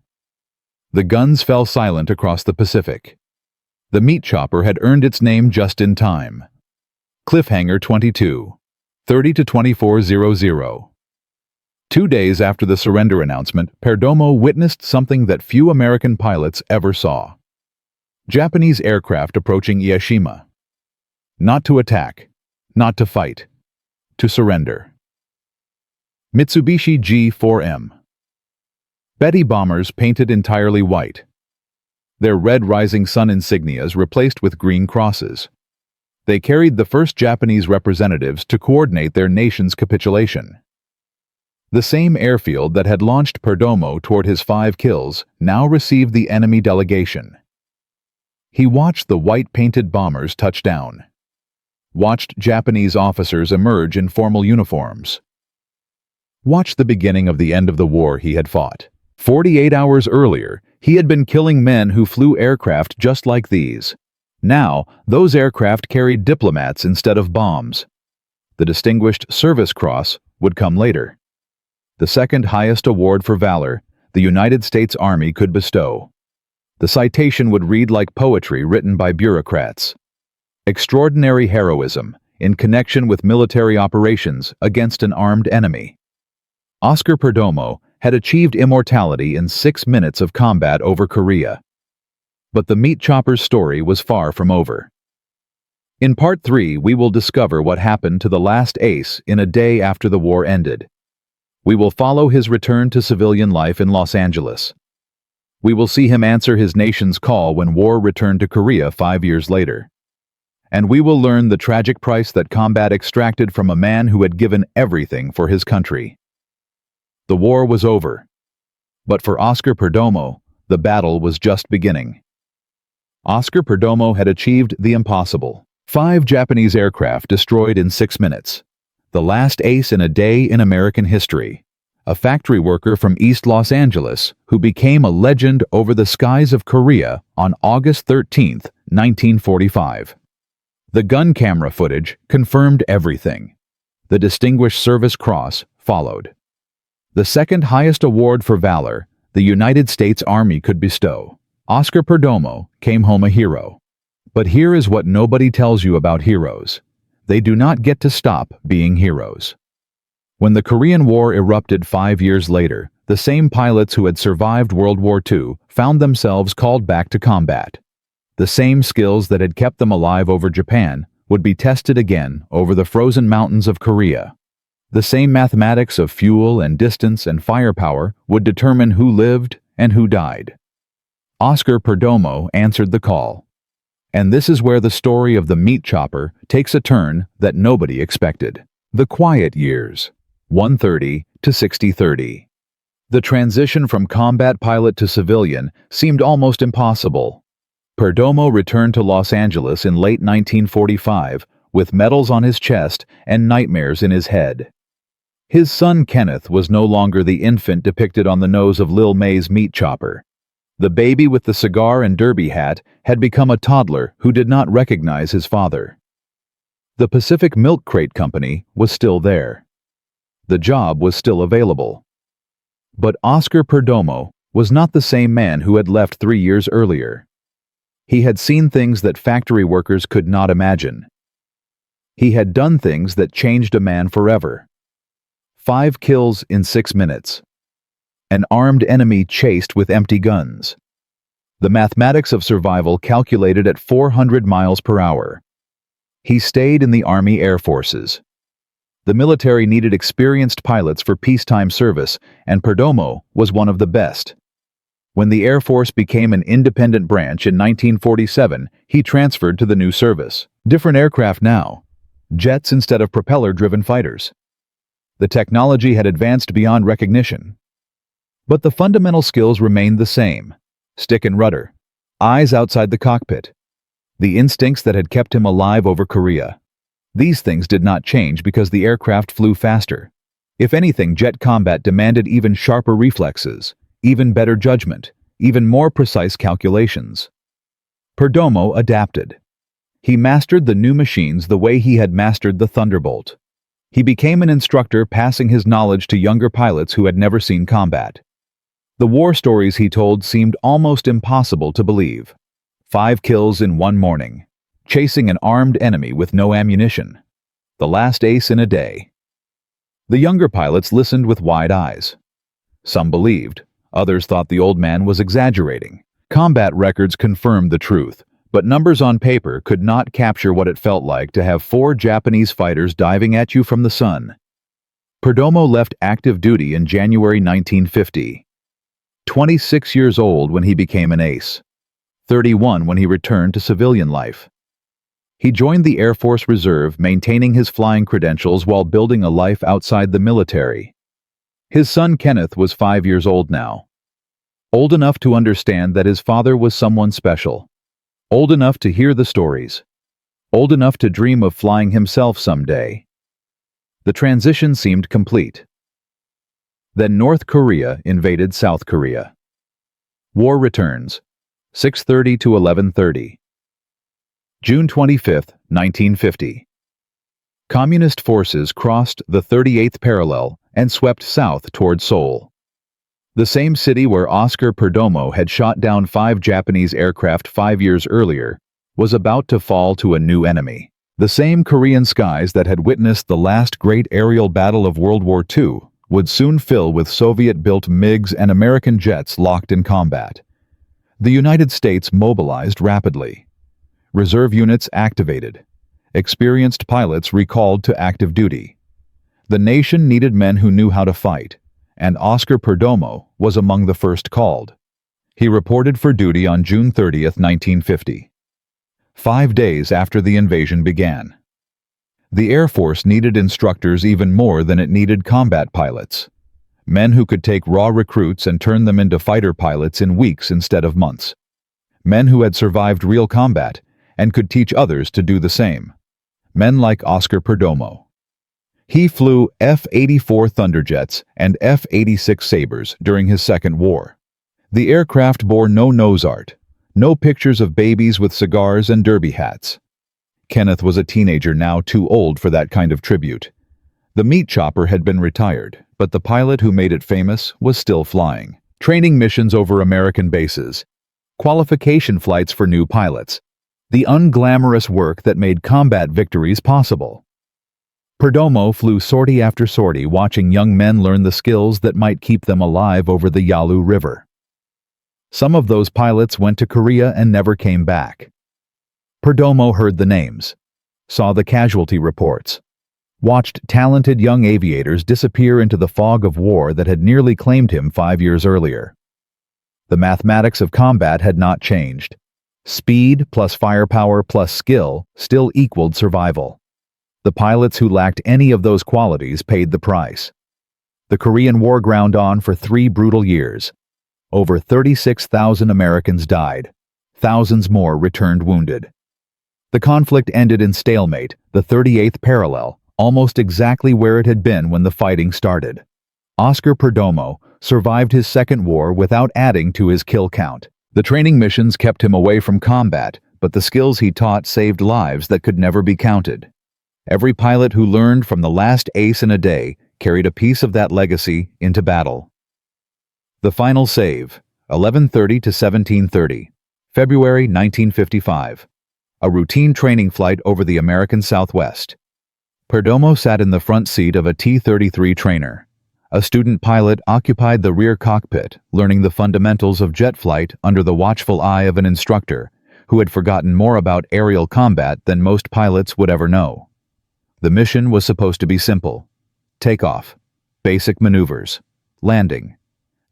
The guns fell silent across the Pacific. The meat chopper had earned its name just in time. Cliffhanger 22, 30-2400. 2 days after the surrender announcement, Perdomo witnessed something that few American pilots ever saw. Japanese aircraft approaching Ieshima. Not to attack, not to fight, to surrender. Mitsubishi G4M. Betty bombers painted entirely white. Their red rising sun insignias replaced with green crosses. They carried the first Japanese representatives to coordinate their nation's capitulation. The same airfield that had launched Perdomo toward his 5 kills now received the enemy delegation. He watched the white-painted bombers touch down. Watched Japanese officers emerge in formal uniforms. Watched the beginning of the end of the war he had fought. 48 hours earlier, he had been killing men who flew aircraft just like these. Now, those aircraft carried diplomats instead of bombs. The Distinguished Service Cross would come later. The second highest award for valor the United States Army could bestow. The citation would read like poetry written by bureaucrats. Extraordinary heroism in connection with military operations against an armed enemy. Oscar Perdomo had achieved immortality in 6 minutes of combat over Korea. But the meat chopper's story was far from over. In Part 3, we will discover what happened to the last ace in a day after the war ended. We will follow his return to civilian life in Los Angeles. We will see him answer his nation's call when war returned to Korea 5 years later. And we will learn the tragic price that combat extracted from a man who had given everything for his country. The war was over. But for Oscar Perdomo, the battle was just beginning. Oscar Perdomo had achieved the impossible. 5 Japanese aircraft destroyed in 6 minutes. The last ace in a day in American history. A factory worker from East Los Angeles who became a legend over the skies of Korea on August 13, 1945. The gun camera footage confirmed everything. The Distinguished Service Cross followed. The second highest award for valor the United States Army could bestow. Oscar Perdomo came home a hero. But here is what nobody tells you about heroes. They do not get to stop being heroes. When the Korean War erupted 5 years later, the same pilots who had survived World War II found themselves called back to combat. The same skills that had kept them alive over Japan would be tested again over the frozen mountains of Korea. The same mathematics of fuel and distance and firepower would determine who lived and who died. Oscar Perdomo answered the call. And this is where the story of the meat chopper takes a turn that nobody expected. The quiet years, 130 to 60-30. The transition from combat pilot to civilian seemed almost impossible. Perdomo returned to Los Angeles in late 1945 with medals on his chest and nightmares in his head. His son Kenneth was no longer the infant depicted on the nose of Lil May's meat chopper. The baby with the cigar and derby hat had become a toddler who did not recognize his father. The Pacific Milk Crate Company was still there. The job was still available. But Oscar Perdomo was not the same man who had left 3 years earlier. He had seen things that factory workers could not imagine. He had done things that changed a man forever. 5 kills in 6 minutes. An armed enemy chased with empty guns. The mathematics of survival calculated at 400 miles per hour. He stayed in the Army Air Forces. The military needed experienced pilots for peacetime service, and Perdomo was one of the best. When the Air Force became an independent branch in 1947, he transferred to the new service. Different aircraft now. Jets instead of propeller-driven fighters. The technology had advanced beyond recognition. But the fundamental skills remained the same. Stick and rudder. Eyes outside the cockpit. The instincts that had kept him alive over Korea. These things did not change because the aircraft flew faster. If anything, jet combat demanded even sharper reflexes, even better judgment, even more precise calculations. Perdomo adapted. He mastered the new machines the way he had mastered the Thunderbolt. He became an instructor, passing his knowledge to younger pilots who had never seen combat. The war stories he told seemed almost impossible to believe. 5 kills in 1 morning. Chasing an armed enemy with no ammunition. The last ace in a day. The younger pilots listened with wide eyes. Some believed. Others thought the old man was exaggerating. Combat records confirmed the truth, but numbers on paper could not capture what it felt like to have 4 Japanese fighters diving at you from the sun. Perdomo left active duty in January 1950. 26 years old when he became an ace. 31 when he returned to civilian life. He joined the Air Force Reserve, maintaining his flying credentials while building a life outside the military. His son Kenneth was 5 years old now. Old enough to understand that his father was someone special. Old enough to hear the stories. Old enough to dream of flying himself someday. The transition seemed complete. Then North Korea invaded South Korea. War returns. 6:30 to 11:30. June 25, 1950. Communist forces crossed the 38th parallel and swept south toward Seoul. The same city where Oscar Perdomo had shot down 5 Japanese aircraft 5 years earlier was about to fall to a new enemy. The same Korean skies that had witnessed the last great aerial battle of World War II would soon fill with Soviet-built MiGs and American jets locked in combat. The United States mobilized rapidly. Reserve units activated. Experienced pilots recalled to active duty. The nation needed men who knew how to fight, and Oscar Perdomo was among the first called. He reported for duty on June 30, 1950. 5 days after the invasion began. The Air Force needed instructors even more than it needed combat pilots. Men who could take raw recruits and turn them into fighter pilots in weeks instead of months. Men who had survived real combat and could teach others to do the same. Men like Oscar Perdomo. He flew F-84 Thunderjets and F-86 Sabres during his second war. The aircraft bore no nose art, no pictures of babies with cigars and derby hats. Kenneth was a teenager now, too old for that kind of tribute. The meat chopper had been retired, but the pilot who made it famous was still flying. Training missions over American bases. Qualification flights for new pilots. The unglamorous work that made combat victories possible. Perdomo flew sortie after sortie, watching young men learn the skills that might keep them alive over the Yalu River. Some of those pilots went to Korea and never came back. Perdomo heard the names, saw the casualty reports, watched talented young aviators disappear into the fog of war that had nearly claimed him 5 years earlier. The mathematics of combat had not changed. Speed plus firepower plus skill still equaled survival. The pilots who lacked any of those qualities paid the price. The Korean War ground on for 3 brutal years. Over 36,000 Americans died. Thousands more returned wounded. The conflict ended in stalemate, the 38th parallel, almost exactly where it had been when the fighting started. Oscar Perdomo survived his second war without adding to his kill count. The training missions kept him away from combat, but the skills he taught saved lives that could never be counted. Every pilot who learned from the last ace in a day carried a piece of that legacy into battle. The final save, 11:30 to 17:30, February 1955. A routine training flight over the American Southwest. Perdomo sat in the front seat of a T-33 trainer. A student pilot occupied the rear cockpit, learning the fundamentals of jet flight under the watchful eye of an instructor who had forgotten more about aerial combat than most pilots would ever know. The mission was supposed to be simple. Takeoff, basic maneuvers, landing.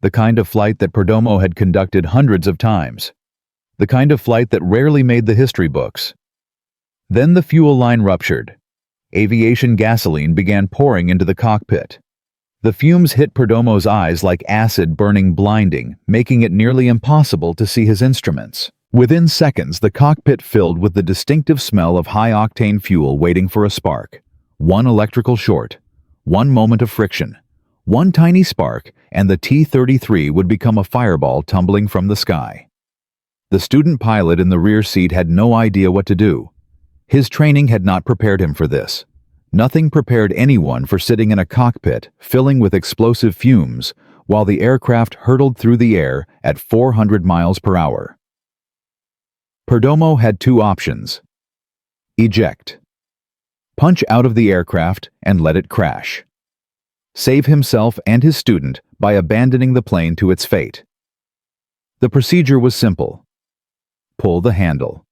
The kind of flight that Perdomo had conducted hundreds of times. The kind of flight that rarely made the history books. Then the fuel line ruptured. Aviation gasoline began pouring into the cockpit. The fumes hit Perdomo's eyes like acid burning blinding, making it nearly impossible to see his instruments. Within seconds, the cockpit filled with the distinctive smell of high-octane fuel waiting for a spark. One electrical short, one moment of friction, one tiny spark, and the T-33 would become a fireball tumbling from the sky. The student pilot in the rear seat had no idea what to do. His training had not prepared him for this. Nothing prepared anyone for sitting in a cockpit filling with explosive fumes while the aircraft hurtled through the air at 400 miles per hour. Perdomo had two options. Eject. Punch out of the aircraft and let it crash. Save himself and his student by abandoning the plane to its fate. The procedure was simple. Pull the handle.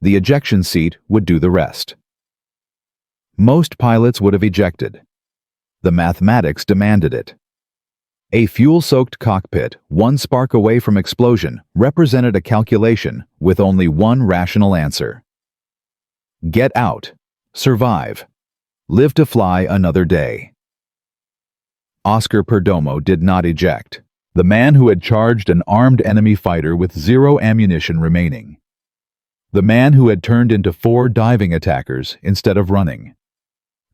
The ejection seat would do the rest. Most pilots would have ejected. The mathematics demanded it. A fuel-soaked cockpit, one spark away from explosion, represented a calculation with only one rational answer. Get out. Survive. Live to fly another day. Oscar Perdomo did not eject. The man who had charged an armed enemy fighter with zero ammunition remaining. The man who had turned into 4 diving attackers instead of running.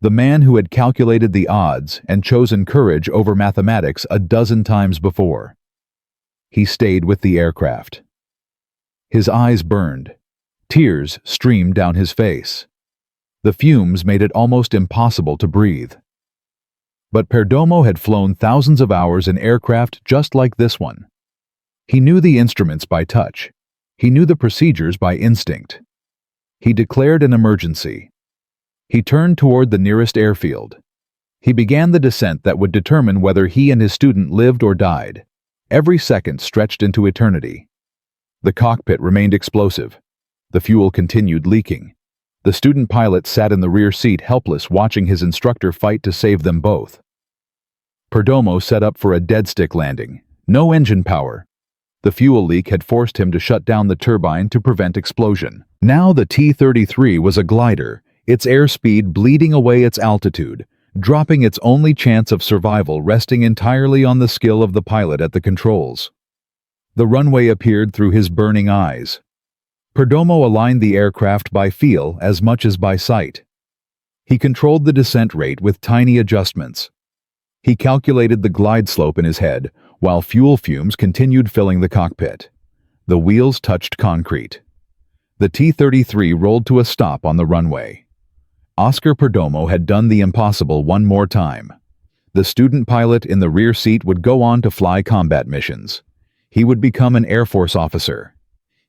The man who had calculated the odds and chosen courage over mathematics a dozen times before. He stayed with the aircraft. His eyes burned. Tears streamed down his face. The fumes made it almost impossible to breathe. But Perdomo had flown thousands of hours in aircraft just like this one. He knew the instruments by touch. He knew the procedures by instinct. He declared an emergency. He turned toward the nearest airfield. He began the descent that would determine whether he and his student lived or died. Every second stretched into eternity. The cockpit remained explosive. The fuel continued leaking. The student pilot sat in the rear seat helpless, watching his instructor fight to save them both. Perdomo set up for a dead-stick landing. No engine power. The fuel leak had forced him to shut down the turbine to prevent explosion. Now the T-33 was a glider, its airspeed bleeding away its altitude, dropping its only chance of survival resting entirely on the skill of the pilot at the controls. The runway appeared through his burning eyes. Perdomo aligned the aircraft by feel as much as by sight. He controlled the descent rate with tiny adjustments. He calculated the glide slope in his head, while fuel fumes continued filling the cockpit. The wheels touched concrete. The T-33 rolled to a stop on the runway. Oscar Perdomo had done the impossible one more time. The student pilot in the rear seat would go on to fly combat missions. He would become an Air Force officer.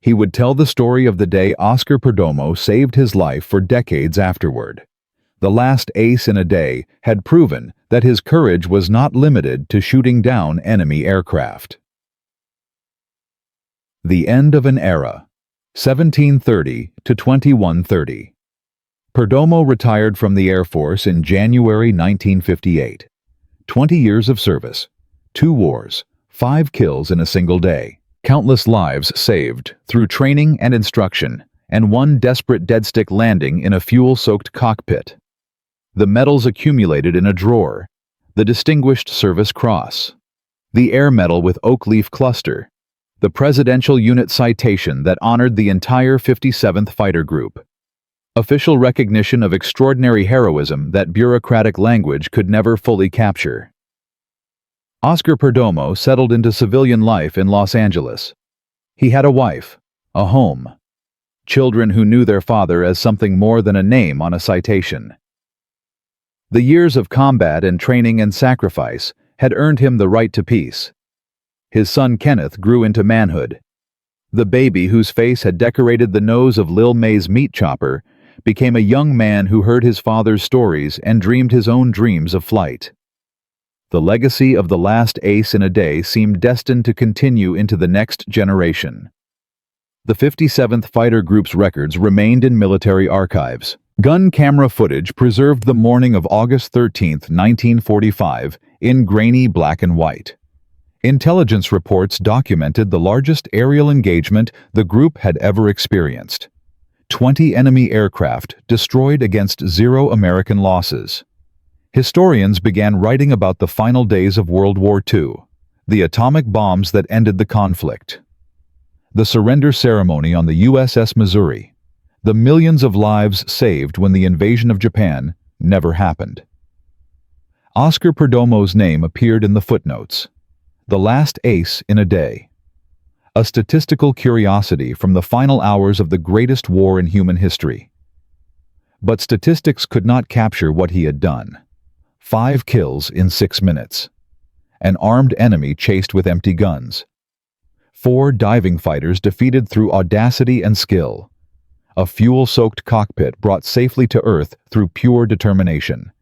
He would tell the story of the day Oscar Perdomo saved his life for decades afterward. The last ace in a day had proven that his courage was not limited to shooting down enemy aircraft. The end of an era, 1730 to 2130. Perdomo retired from the Air Force in January 1958. 20 years of service, 2 wars, 5 kills in a single day. Countless lives saved through training and instruction, and one desperate dead-stick landing in a fuel-soaked cockpit. The medals accumulated in a drawer, the Distinguished Service Cross, the Air Medal with Oak Leaf Cluster, the Presidential Unit Citation that honored the entire 57th Fighter Group. Official recognition of extraordinary heroism that bureaucratic language could never fully capture. Oscar Perdomo settled into civilian life in Los Angeles. He had a wife, a home, children who knew their father as something more than a name on a citation. The years of combat and training and sacrifice had earned him the right to peace. His son Kenneth grew into manhood. The baby whose face had decorated the nose of Lil May's meat chopper became a young man who heard his father's stories and dreamed his own dreams of flight. The legacy of the last ace in a day seemed destined to continue into the next generation. The 57th Fighter Group's records remained in military archives. Gun camera footage preserved the morning of August 13, 1945, in grainy black and white. Intelligence reports documented the largest aerial engagement the group had ever experienced. 20 enemy aircraft destroyed against 0 American losses. Historians began writing about the final days of World War II, the atomic bombs that ended the conflict. The surrender ceremony on the USS Missouri, the millions of lives saved when the invasion of Japan never happened. Oscar Perdomo's name appeared in the footnotes. The last ace in a day. A statistical curiosity from the final hours of the greatest war in human history. But statistics could not capture what he had done. 5 kills in 6 minutes. An armed enemy chased with empty guns. 4 diving fighters defeated through audacity and skill. A fuel-soaked cockpit brought safely to Earth through pure determination.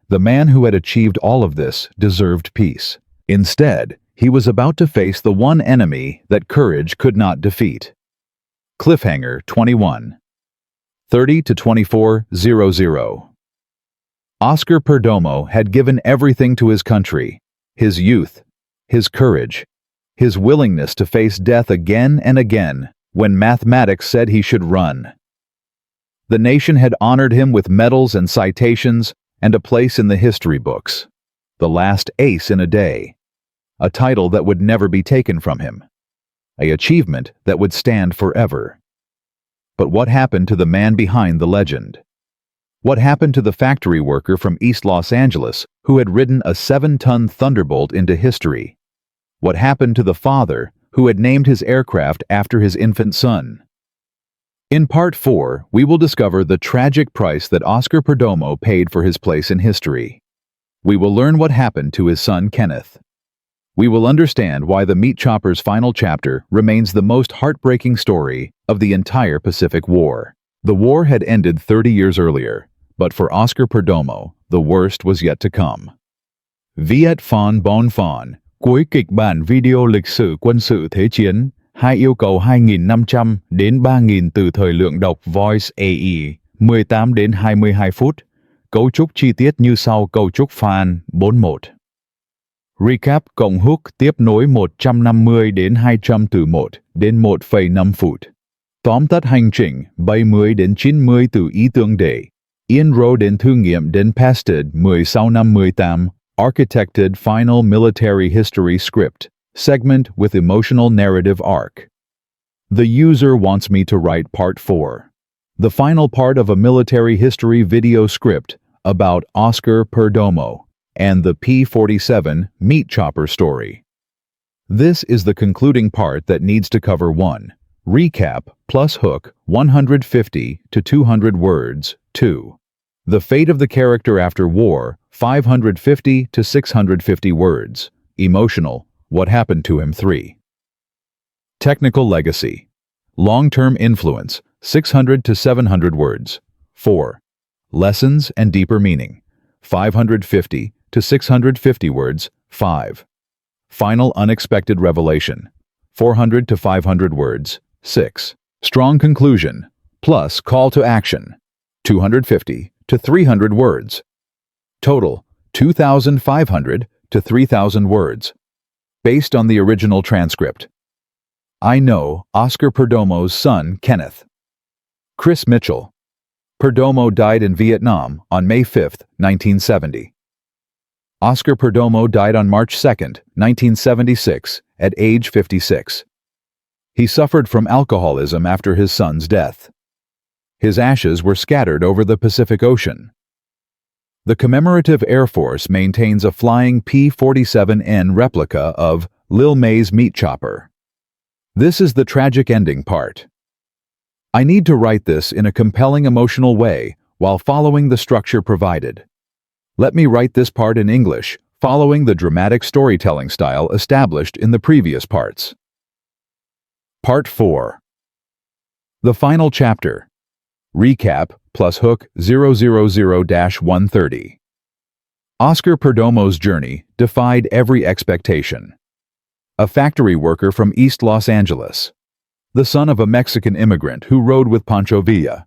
The man who had achieved all of this deserved peace. Instead, he was about to face the one enemy that courage could not defeat. Cliffhanger 21. 30-24-00. Oscar Perdomo had given everything to his country, his youth, his courage, his willingness to face death again and again when mathematics said he should run. The nation had honored him with medals and citations and a place in the history books. The last ace in a day. A title that would never be taken from him. An achievement that would stand forever. But what happened to the man behind the legend? What happened to the factory worker from East Los Angeles who had ridden a 7-ton Thunderbolt into history? What happened to the father who had named his aircraft after his infant son? In Part 4, we will discover the tragic price that Oscar Perdomo paid for his place in history. We will learn what happened to his son Kenneth. We will understand why the meat chopper's final chapter remains the most heartbreaking story of the entire Pacific War. The war had ended 30 years earlier, but for Oscar Perdomo, the worst was yet to come. Viet Phon Bon Phon, cuối kịch bản video lịch sử quân sự thế chiến, hai yêu cầu 2.500 đến 3.000 từ thời lượng đọc Voice AI, 18 đến 22 phút. Cấu trúc chi tiết như sau. Cấu trúc fan 41. Recap cộng hook tiếp nối 150 đến 200 từ 1 đến 1,5 phút. Tóm tắt hành trình 70 đến 90 từ ý tưởng để intro đến thử nghiệm đến pasted 16 năm 18 architected final military history script segment with emotional narrative arc. The user wants me to write part 4, the final part of a military history video script about Oscar Perdomo and the P-47 meat chopper story. This is the concluding part that needs to cover 1. Recap plus hook 150 to 200 words. 2. The fate of the character after war 550 to 650 words. Emotional, what happened to him. 3. Technical legacy. Long-term influence 600 to 700 words. 4. Lessons and deeper meaning 550 to 650 words. 5. Final unexpected revelation 400 to 500 words. 6. Strong conclusion plus call to action 250 to 300 words. Total 2,500 to 3,000 words. Based on the original transcript. I know Oscar Perdomo's son, Kenneth. Chris Mitchell. Perdomo died in Vietnam on May 5, 1970. Oscar Perdomo died on March 2, 1976, at age 56. He suffered from alcoholism after his son's death. His ashes were scattered over the Pacific Ocean. The Commemorative Air Force maintains a flying P-47N replica of Lil May's meat chopper. This is the tragic ending part. I need to write this in a compelling emotional way while following the structure provided. Let me write this part in English following the dramatic storytelling style established in the previous parts. Part 4. The final chapter. Recap plus hook 000-130. Oscar Perdomo's journey defied every expectation. A factory worker from East Los Angeles, the son of a Mexican immigrant who rode with Pancho Villa.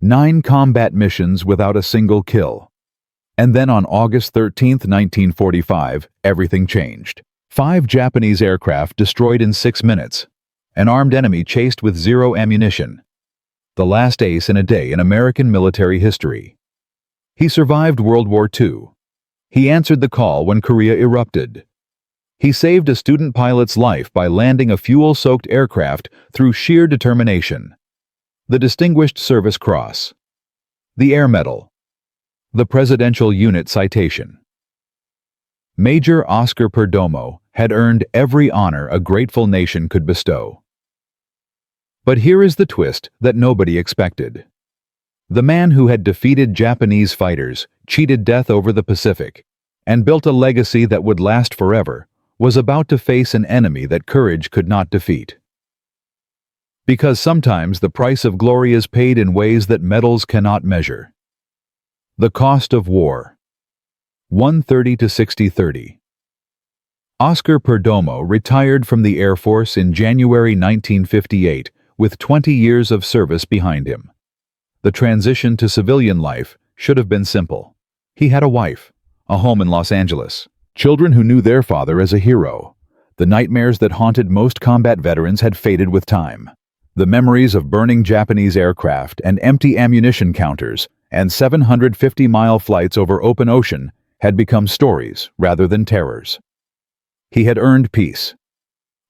9 combat missions without a single kill. And then on August 13, 1945, everything changed. 5 Japanese aircraft destroyed in 6 minutes. An armed enemy chased with 0 ammunition. The last ace in a day in American military history. He survived World War II. He answered the call when Korea erupted. He saved a student pilot's life by landing a fuel-soaked aircraft through sheer determination. The Distinguished Service Cross. The Air Medal. The Presidential Unit Citation. Major Oscar Perdomo had earned every honor a grateful nation could bestow. But here is the twist that nobody expected. The man who had defeated Japanese fighters, cheated death over the Pacific, and built a legacy that would last forever, was about to face an enemy that courage could not defeat. Because sometimes the price of glory is paid in ways that medals cannot measure. The cost of war. 130 to 60-30. Oscar Perdomo retired from the Air Force in January 1958 with 20 years of service behind him. The transition to civilian life should have been simple. He had a wife, a home in Los Angeles, children who knew their father as a hero. The nightmares that haunted most combat veterans had faded with time. The memories of burning Japanese aircraft and empty ammunition counters and 750-mile flights over open ocean had become stories rather than terrors. He had earned peace.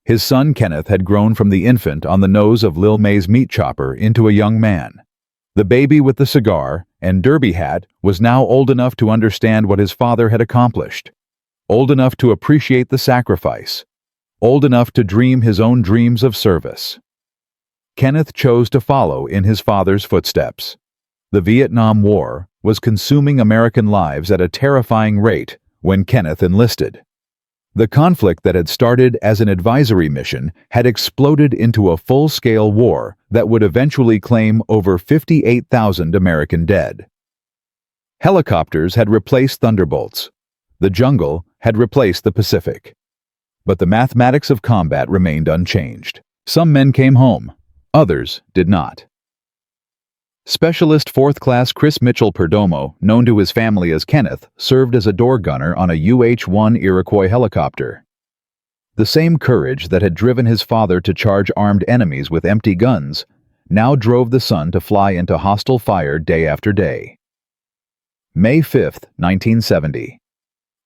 His son Kenneth had grown from the infant on the nose of Lil May's meat chopper into a young man. The baby with the cigar and derby hat was now old enough to understand what his father had accomplished, old enough to appreciate the sacrifice, old enough to dream his own dreams of service. Kenneth chose to follow in his father's footsteps. The Vietnam War was consuming American lives at a terrifying rate when Kenneth enlisted. The conflict that had started as an advisory mission had exploded into a full-scale war that would eventually claim over 58,000 American dead. Helicopters had replaced Thunderbolts. The jungle had replaced the Pacific. But the mathematics of combat remained unchanged. Some men came home, others did not. Specialist 4th Class Chris Mitchell Perdomo, known to his family as Kenneth, served as a door gunner on a UH-1 Iroquois helicopter. The same courage that had driven his father to charge armed enemies with empty guns now drove the son to fly into hostile fire day after day. May 5, 1970.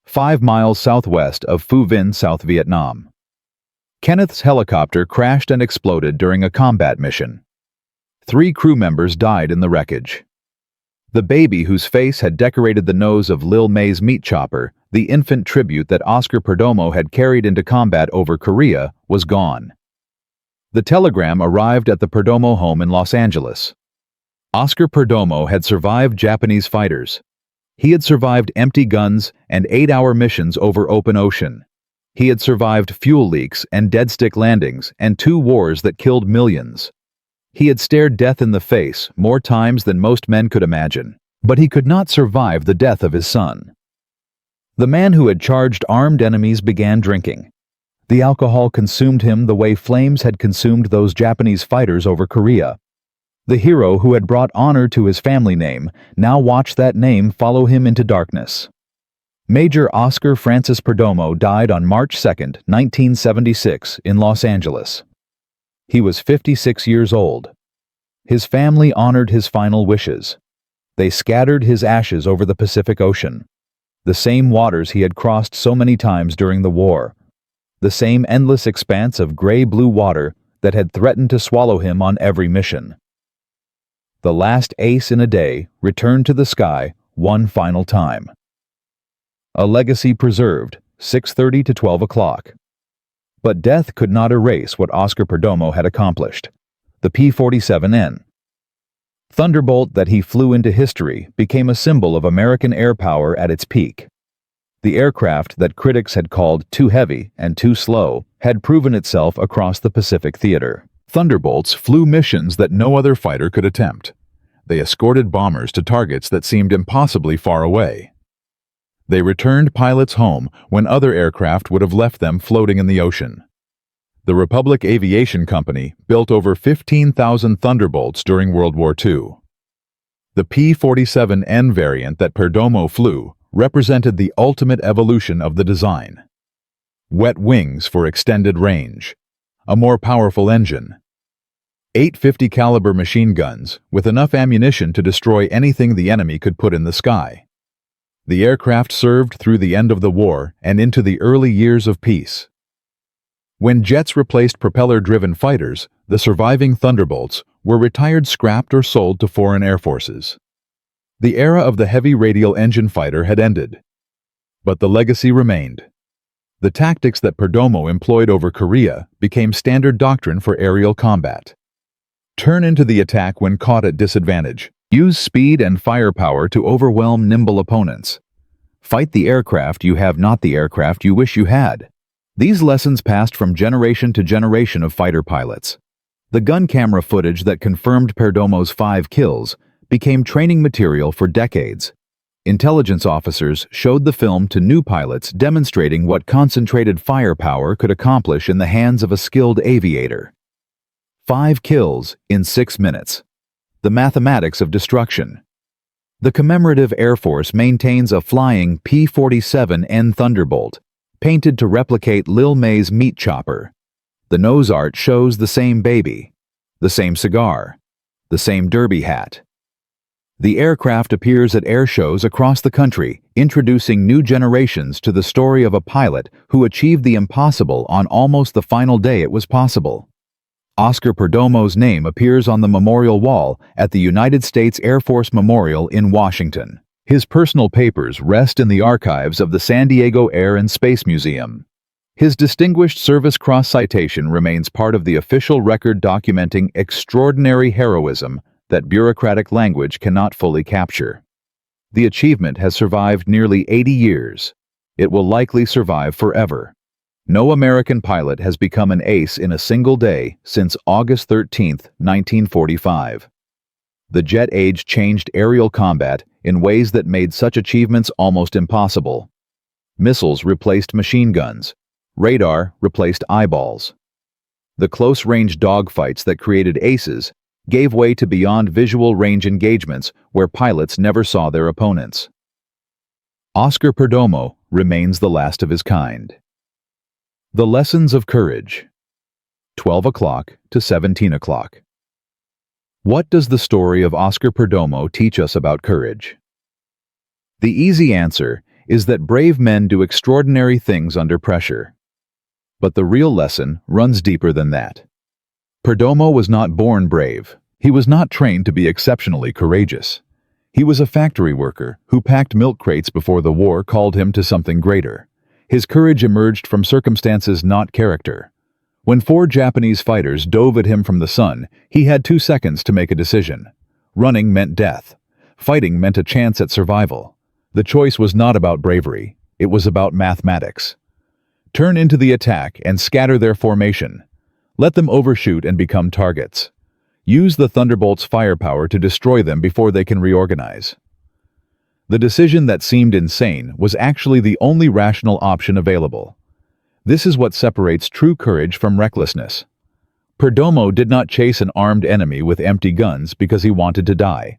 5 miles southwest of Phu Vinh, South Vietnam. Kenneth's helicopter crashed and exploded during a combat mission. 3 crew members died in the wreckage. The baby whose face had decorated the nose of Lil May's meat chopper, the infant tribute that Oscar Perdomo had carried into combat over Korea, was gone. The telegram arrived at the Perdomo home in Los Angeles. Oscar Perdomo had survived Japanese fighters. He had survived empty guns and 8-hour missions over open ocean. He had survived fuel leaks and dead stick landings and 2 wars that killed millions. He had stared death in the face more times than most men could imagine, but he could not survive the death of his son. The man who had charged armed enemies began drinking. The alcohol consumed him the way flames had consumed those Japanese fighters over Korea. The hero who had brought honor to his family name now watched that name follow him into darkness. Major Oscar Francis Perdomo died on March 2, 1976, in Los Angeles. He was 56 years old. His family honored his final wishes. They scattered his ashes over the Pacific Ocean, the same waters he had crossed so many times during the war, the same endless expanse of gray-blue water that had threatened to swallow him on every mission. The last ace in a day returned to the sky one final time. A legacy preserved, 6:30 to 12 o'clock. But death could not erase what Oscar Perdomo had accomplished. The P-47 Thunderbolt that he flew into history became a symbol of American air power at its peak. The aircraft that critics had called too heavy and too slow had proven itself across the Pacific theater. Thunderbolts flew missions that no other fighter could attempt. They escorted bombers to targets that seemed impossibly far away. They returned pilots home when other aircraft would have left them floating in the ocean. The Republic Aviation Company built over 15,000 Thunderbolts during World War II. The P-47N variant that Perdomo flew represented the ultimate evolution of the design. Wet wings for extended range, a more powerful engine, 850 caliber machine guns with enough ammunition to destroy anything the enemy could put in the sky. The aircraft served through the end of the war and into the early years of peace. When jets replaced propeller-driven fighters, the surviving Thunderbolts were retired, scrapped, or sold to foreign air forces. The era of the heavy radial engine fighter had ended. But the legacy remained. The tactics that Perdomo employed over Korea became standard doctrine for aerial combat. Turn into the attack when caught at disadvantage. Use speed and firepower to overwhelm nimble opponents. Fight the aircraft you have, not the aircraft you wish you had. These lessons passed from generation to generation of fighter pilots. The gun camera footage that confirmed Perdomo's 5 kills became training material for decades. Intelligence officers showed the film to new pilots, demonstrating what concentrated firepower could accomplish in the hands of a skilled aviator. 5 kills in 6 minutes. The mathematics of destruction. The commemorative Air Force maintains a flying P-47N Thunderbolt, painted to replicate Lil May's meat chopper. The nose art shows the same baby, the same cigar, the same derby hat. The aircraft appears at air shows across the country, introducing new generations to the story of a pilot who achieved the impossible on almost the final day it was possible. Oscar Perdomo's name appears on the memorial wall at the United States Air Force Memorial in Washington. His personal papers rest in the archives of the San Diego Air and Space Museum. His Distinguished Service Cross citation remains part of the official record documenting extraordinary heroism that bureaucratic language cannot fully capture. The achievement has survived nearly 80 years. It will likely survive forever. No American pilot has become an ace in a single day since August 13, 1945. The jet age changed aerial combat in ways that made such achievements almost impossible. Missiles replaced machine guns. Radar replaced eyeballs. The close-range dogfights that created aces gave way to beyond visual range engagements where pilots never saw their opponents. Oscar Perdomo remains the last of his kind. The lessons of courage. 12 o'clock to 17 o'clock. What does the story of Oscar Perdomo teach us about courage? The easy answer is that brave men do extraordinary things under pressure. But the real lesson runs deeper than that. Perdomo was not born brave. He was not trained to be exceptionally courageous. He was a factory worker who packed milk crates before the war called him to something greater. His courage emerged from circumstances, not character. When 4 Japanese fighters dove at him from the sun, he had 2 seconds to make a decision. Running meant death. Fighting meant a chance at survival. The choice was not about bravery. It was about mathematics. Turn into the attack and scatter their formation. Let them overshoot and become targets. Use the Thunderbolt's firepower to destroy them before they can reorganize. The decision that seemed insane was actually the only rational option available. This is what separates true courage from recklessness. Perdomo did not chase an armed enemy with empty guns because he wanted to die.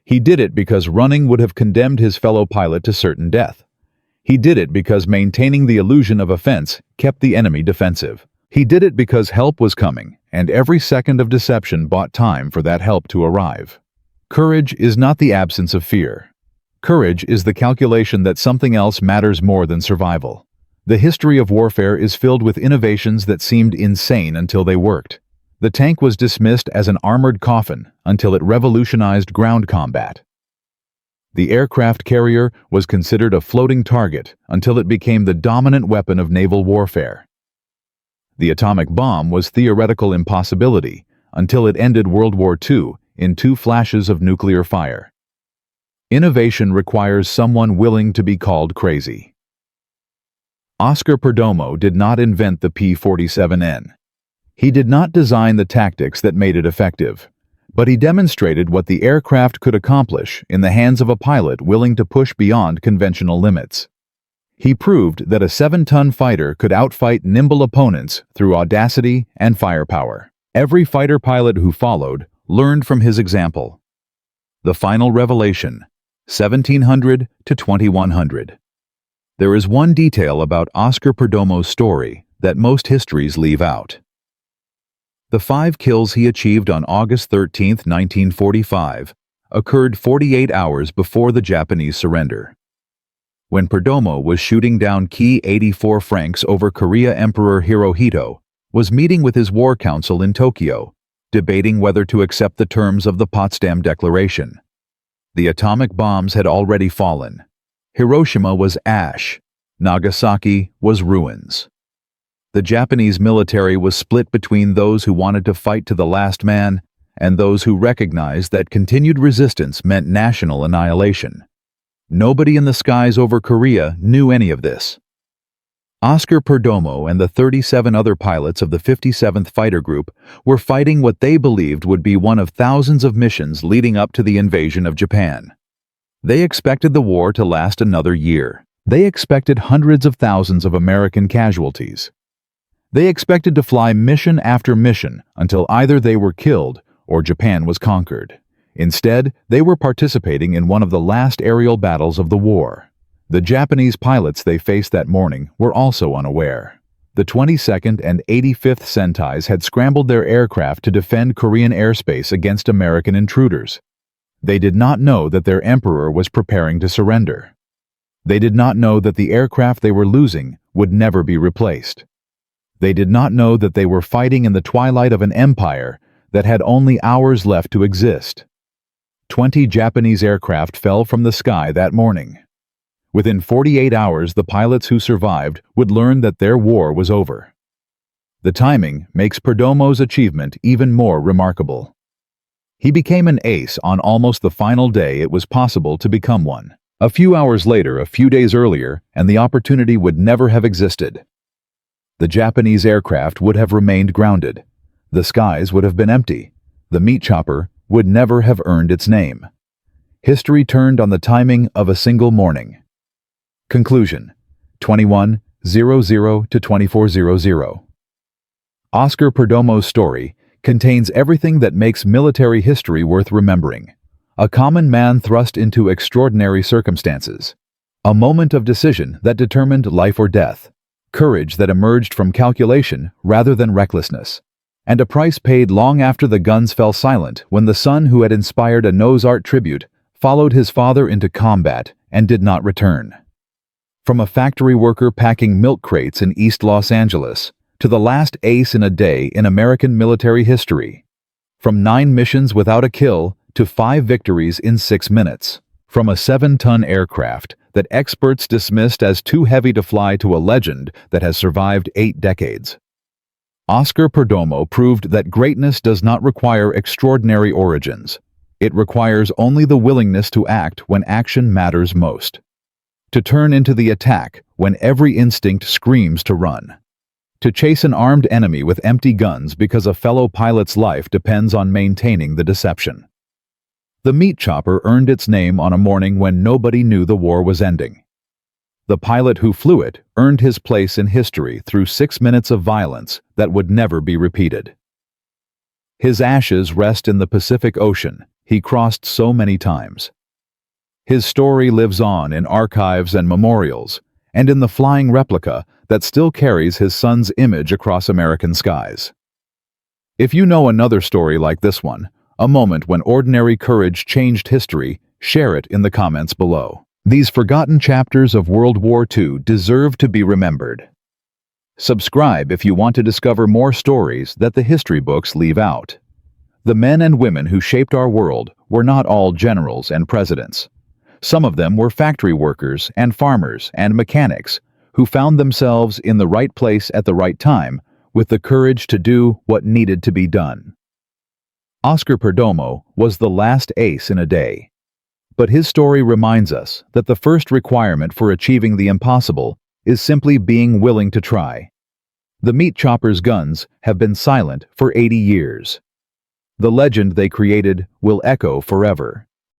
He did it because running would have condemned his fellow pilot to certain death. He did it because maintaining the illusion of offense kept the enemy defensive. He did it because help was coming, and every second of deception bought time for that help to arrive. Courage is not the absence of fear. Courage is the calculation that something else matters more than survival. The history of warfare is filled with innovations that seemed insane until they worked. The tank was dismissed as an armored coffin until it revolutionized ground combat. The aircraft carrier was considered a floating target until it became the dominant weapon of naval warfare. The atomic bomb was theoretical impossibility until it ended World War II in 2 flashes of nuclear fire. Innovation requires someone willing to be called crazy. Oscar Perdomo did not invent the P-47N. He did not design the tactics that made it effective, but he demonstrated what the aircraft could accomplish in the hands of a pilot willing to push beyond conventional limits. He proved that a 7-ton fighter could outfight nimble opponents through audacity and firepower. Every fighter pilot who followed learned from his example. The final revelation, 1700 to 2100. There is one detail about Oscar Perdomo's story that most histories leave out. The 5 kills he achieved on August 13, 1945, occurred 48 hours before the Japanese surrender. When Perdomo was shooting down Ki-84 Franks over Korea, Emperor Hirohito was meeting with his war council in Tokyo, debating whether to accept the terms of the Potsdam Declaration. The atomic bombs had already fallen. Hiroshima was ash. Nagasaki was ruins. The Japanese military was split between those who wanted to fight to the last man and those who recognized that continued resistance meant national annihilation. Nobody in the skies over Korea knew any of this. Oscar Perdomo and the 37 other pilots of the 57th Fighter Group were fighting what they believed would be one of thousands of missions leading up to the invasion of Japan. They expected the war to last another year. They expected hundreds of thousands of American casualties. They expected to fly mission after mission until either they were killed or Japan was conquered. Instead, they were participating in one of the last aerial battles of the war. The Japanese pilots they faced that morning were also unaware. The 22nd and 85th Sentais had scrambled their aircraft to defend Korean airspace against American intruders. They did not know that their emperor was preparing to surrender. They did not know that the aircraft they were losing would never be replaced. They did not know that they were fighting in the twilight of an empire that had only hours left to exist. 20 Japanese aircraft fell from the sky that morning. Within 48 hours, the pilots who survived would learn that their war was over. The timing makes Perdomo's achievement even more remarkable. He became an ace on almost the final day it was possible to become one. A few hours later, a few days earlier, and the opportunity would never have existed. The Japanese aircraft would have remained grounded. The skies would have been empty. The meat chopper would never have earned its name. History turned on the timing of a single morning. Conclusion: 2100 to 2400. Oscar Perdomo's story contains everything that makes military history worth remembering. A common man thrust into extraordinary circumstances. A moment of decision that determined life or death. Courage that emerged from calculation rather than recklessness. And a price paid long after the guns fell silent when the son who had inspired a Noah's Ark tribute followed his father into combat and did not return. From a factory worker packing milk crates in East Los Angeles to the last ace in a day in American military history. From 9 missions without a kill to 5 victories in 6 minutes. From a 7-ton aircraft that experts dismissed as too heavy to fly to a legend that has survived 8 decades. Oscar Perdomo proved that greatness does not require extraordinary origins. It requires only the willingness to act when action matters most. To turn into the attack when every instinct screams to run. To chase an armed enemy with empty guns because a fellow pilot's life depends on maintaining the deception. The meat chopper earned its name on a morning when nobody knew the war was ending. The pilot who flew it earned his place in history through 6 minutes of violence that would never be repeated. His ashes rest in the Pacific Ocean he crossed so many times. His story lives on in archives and memorials, and in the flying replica that still carries his son's image across American skies. If you know another story like this one, a moment when ordinary courage changed history, share it in the comments below. These forgotten chapters of World War II deserve to be remembered. Subscribe if you want to discover more stories that the history books leave out. The men and women who shaped our world were not all generals and presidents. Some of them were factory workers and farmers and mechanics who found themselves in the right place at the right time with the courage to do what needed to be done. Oscar Perdomo was the last ace in a day. But his story reminds us that the first requirement for achieving the impossible is simply being willing to try. The meat chopper's guns have been silent for 80 years. The legend they created will echo forever.